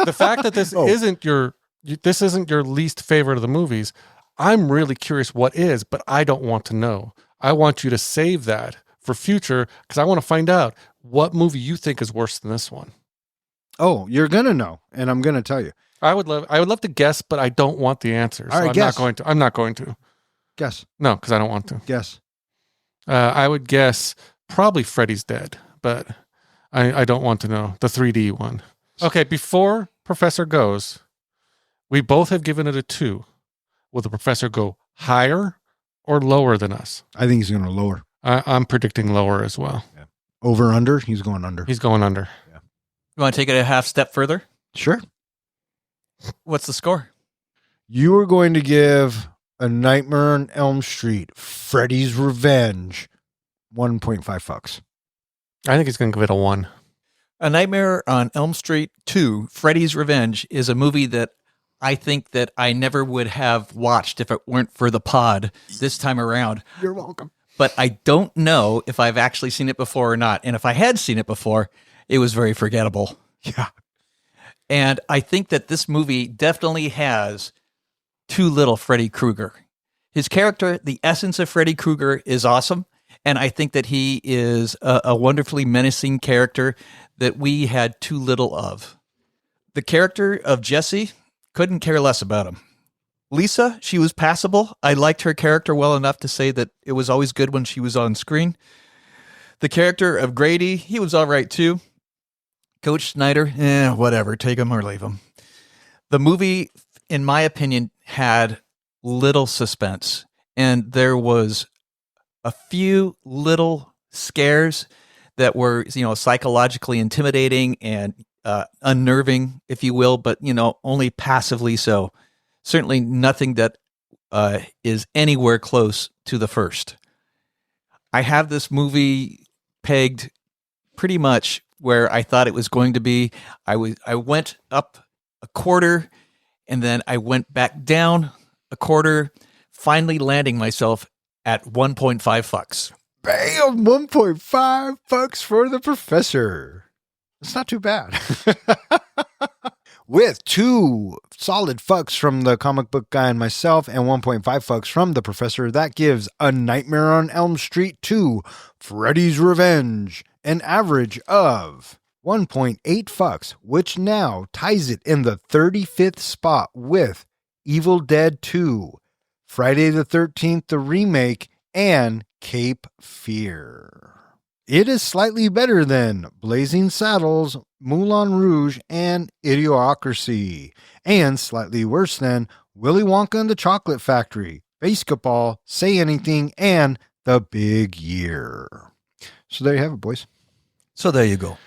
The fact that this isn't your least favorite of the movies, I'm really curious what is, but I don't want to know. I want you to save that for future because I want to find out what movie you think is worse than this one. Oh, you're going to know, and I'm going to tell you. I would love to guess, but I don't want the answer. So All right, I'm not going to. Guess. No, because I don't want to. Guess. I would guess probably Freddy's dead, but I don't want to know. The 3D one. Okay, before Professor goes, we both have given it a 2. Will the Professor go higher or lower than us? I think he's going to lower. I'm predicting lower as well. Yeah. Over, under? He's going under. He's going under. Yeah. You want to take it a half step further? Sure. What's the score? You are going to give A Nightmare on Elm Street, Freddy's Revenge, 1.5 fucks. I think he's going to give it a 1. A Nightmare on Elm Street 2, Freddy's Revenge, is a movie that I think that I never would have watched if it weren't for the pod this time around. You're welcome. But I don't know if I've actually seen it before or not. And if I had seen it before, it was very forgettable. Yeah. And I think that this movie definitely has too little Freddy Krueger. His character, the essence of Freddy Krueger, is awesome. And I think that he is a wonderfully menacing character that we had too little of. The character of Jesse, couldn't care less about him. Lisa, she was passable. I liked her character well enough to say that it was always good when she was on screen. The character of Grady, he was all right too. Coach Snyder, whatever, take him or leave him. The movie, in my opinion, had little suspense, and there was a few little scares that were, psychologically intimidating and unnerving, if you will, but, only passively so. Certainly nothing that is anywhere close to the first. I have this movie pegged pretty much where I thought it was going to be. I went up a quarter, and then I went back down a quarter, finally landing myself at 1.5 fucks. Bam! 1.5 fucks for the Professor. It's not too bad. With 2 solid fucks from the comic book guy and myself and 1.5 fucks from the Professor, that gives A Nightmare on Elm Street 2, Freddy's Revenge, an average of 1.8 fucks, which now ties it in the 35th spot with Evil Dead 2, Friday the 13th, the remake, and Cape Fear. It is slightly better than Blazing Saddles, Moulin Rouge, and Idiocracy, and slightly worse than Willy Wonka and the Chocolate Factory, Basketball, Say Anything, and The Big Year. So there you have it, boys. So there you go.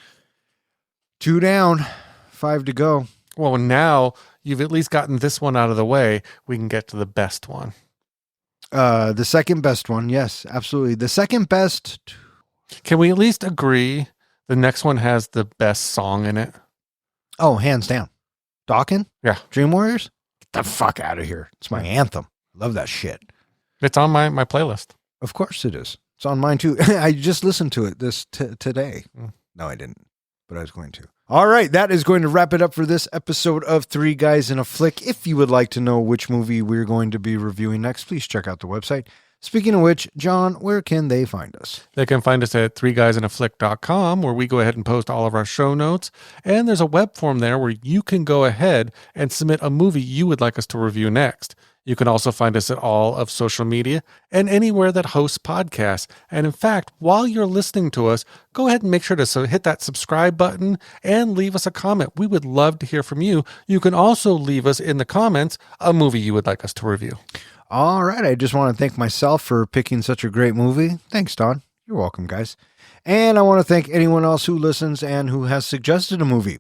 2 down, 5 to go. Well, now you've at least gotten this one out of the way. We can get to the best one. The second best one, yes, absolutely. The second best. Can we at least agree the next one has the best song in it? Oh, hands down. Dawkins? Yeah. Dream Warriors? Get the fuck out of here. It's my anthem. Love that shit. It's on my playlist. Of course it is. It's on mine too. I just listened to it today. No, I didn't, but I was going to. All right, that is going to wrap it up for this episode of 3 Guys in a Flick. If you would like to know which movie we're going to be reviewing next, please check out the website. Speaking of which, John, where can they find us? They can find us at 3guysinaflick.com, where we go ahead and post all of our show notes. And there's a web form there where you can go ahead and submit a movie you would like us to review next. You can also find us at all of social media and anywhere that hosts podcasts. And in fact, while you're listening to us, go ahead and make sure to hit that subscribe button and leave us a comment. We would love to hear from you. You can also leave us in the comments a movie you would like us to review. All right. I just want to thank myself for picking such a great movie. Thanks, Don. You're welcome, guys. And I want to thank anyone else who listens and who has suggested a movie.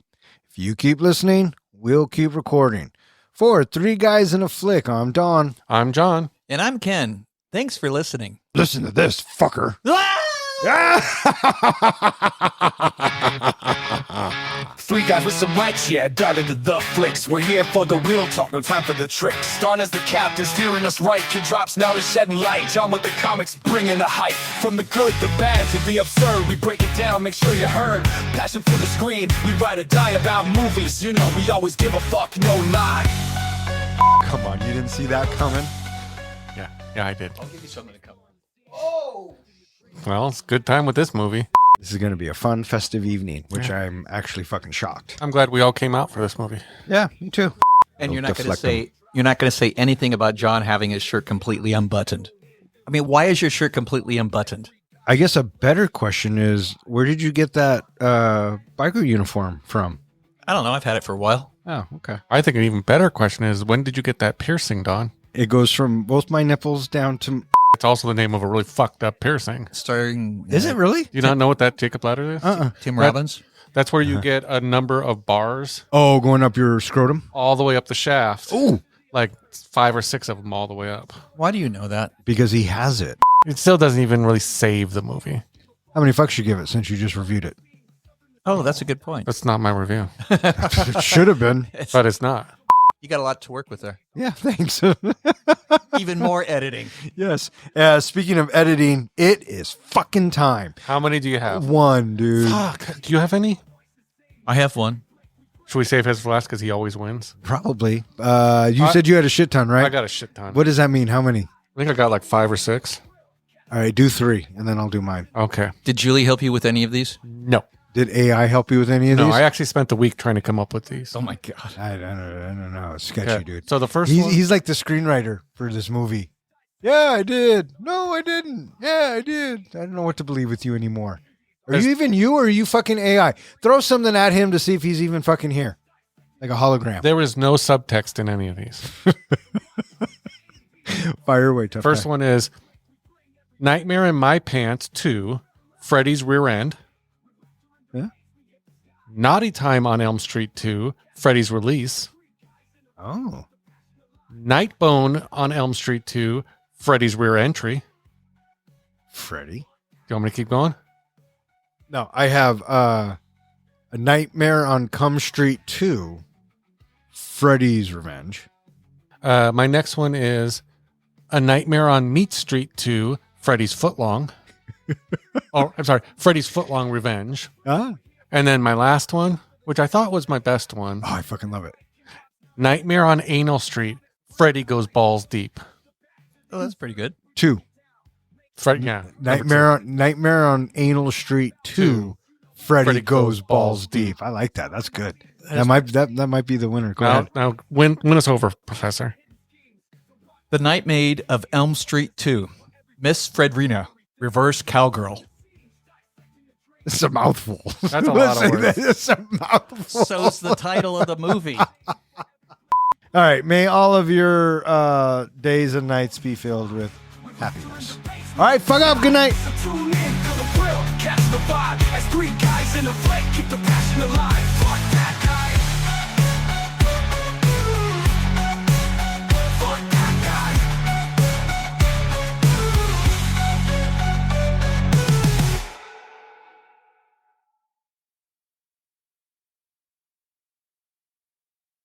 If you keep listening, we'll keep recording. For 3 Guys in a Flick, I'm Don. I'm John. And I'm Ken. Thanks for listening. Listen to this, fucker. Ah! Three guys with some lights, yeah, dive into the flicks. We're here for the real talk, no time for the tricks. Dawn as the captain, steering us right. Kid drops now to shedding light. John with the comics, bringing the hype. From the good, the bad, to the absurd, we break it down, make sure you heard. Passion for the screen, we ride or die about movies. You know, we always give a fuck, no lie. Come on, you didn't see that coming? Yeah, I did. I'll give you something to cover. Well, it's a good time with this movie. This is going to be a fun, festive evening, which I'm actually fucking shocked. I'm glad we all came out for this movie. Yeah, me too. And you're Don't not going to deflect say anything about John having his shirt completely unbuttoned. I mean, why is your shirt completely unbuttoned? I guess a better question is, where did you get that biker uniform from? I don't know. I've had it for a while. Oh, okay. I think an even better question is, when did you get that piercing, Don? It goes from both my nipples down to... It's also the name of a really fucked up piercing. Starring Is it really? Do you not know what that Jacob Ladder is? Tim Robbins? That's where you get a number of bars Oh, going up your scrotum? all the way up the shaft. Ooh. Like 5 or 6 of them all the way up. Why do you know that? Because he has it. It still doesn't even really save the movie. How many fucks you give it since you just reviewed it? Oh, that's a good point. That's not my review, It should have been. but it's not. You got a lot to work with there. Yeah, thanks. Even more editing. Yes. Speaking of editing, it is fucking time. How many do you have? One, dude. Fuck. Do you have any? I have one. Should we save his for last because he always wins? Probably. You said you had a shit ton, right? I got a shit ton. What does that mean? How many? I think I got like 5 or 6. All right, do 3, and then I'll do mine. Okay. Did Julie help you with any of these? No. Did AI help you with any of No, these? I actually spent the week trying to come up with these. Oh my God. I don't know. It's sketchy, Okay. dude. So the first He's, one. he's like the screenwriter for this movie. Yeah, I did. No, I didn't. Yeah, I did. I don't know what to believe with you anymore. Are you even you, or are you fucking AI? Throw something at him to see if he's even fucking here. Like a hologram. There was no subtext in any of these. Fire away, tough First guy. one is Nightmare in My Pants 2, Freddy's Rear End. Yeah. Naughty Time on Elm Street 2, Freddy's Release. Oh. Nightbone on Elm Street 2, Freddy's Rear Entry. Freddy. Do you want me to keep going? No, I have A Nightmare on Cum Street 2, Freddy's Revenge. My next one is A Nightmare on Meat Street 2, Freddy's Footlong. Oh, I'm sorry, Freddy's Footlong Revenge. Ah. And then my last one, which I thought was my best one, Oh, I fucking love it. Nightmare on Anal Street, Freddy Goes Balls Deep. Oh, that's pretty good. 2. Freddy, yeah. Nightmare on Anal Street 2. Freddy Freddy goes Goes balls Balls deep. I like that. That's good. That might be the winner. Go ahead. Now win us over, Professor. The Night Maid of Elm Street 2, Miss Fredrina, Reverse Cowgirl. It's a mouthful. That's a lot of words. It's a mouthful. So's the title of the movie. All right. May all of your days and nights be filled with happiness. All right. Fuck up. Good night. Tune in to the thrill, catch the vibe. As 3 guys in a flick, keep the passion alive. Fuck that guy.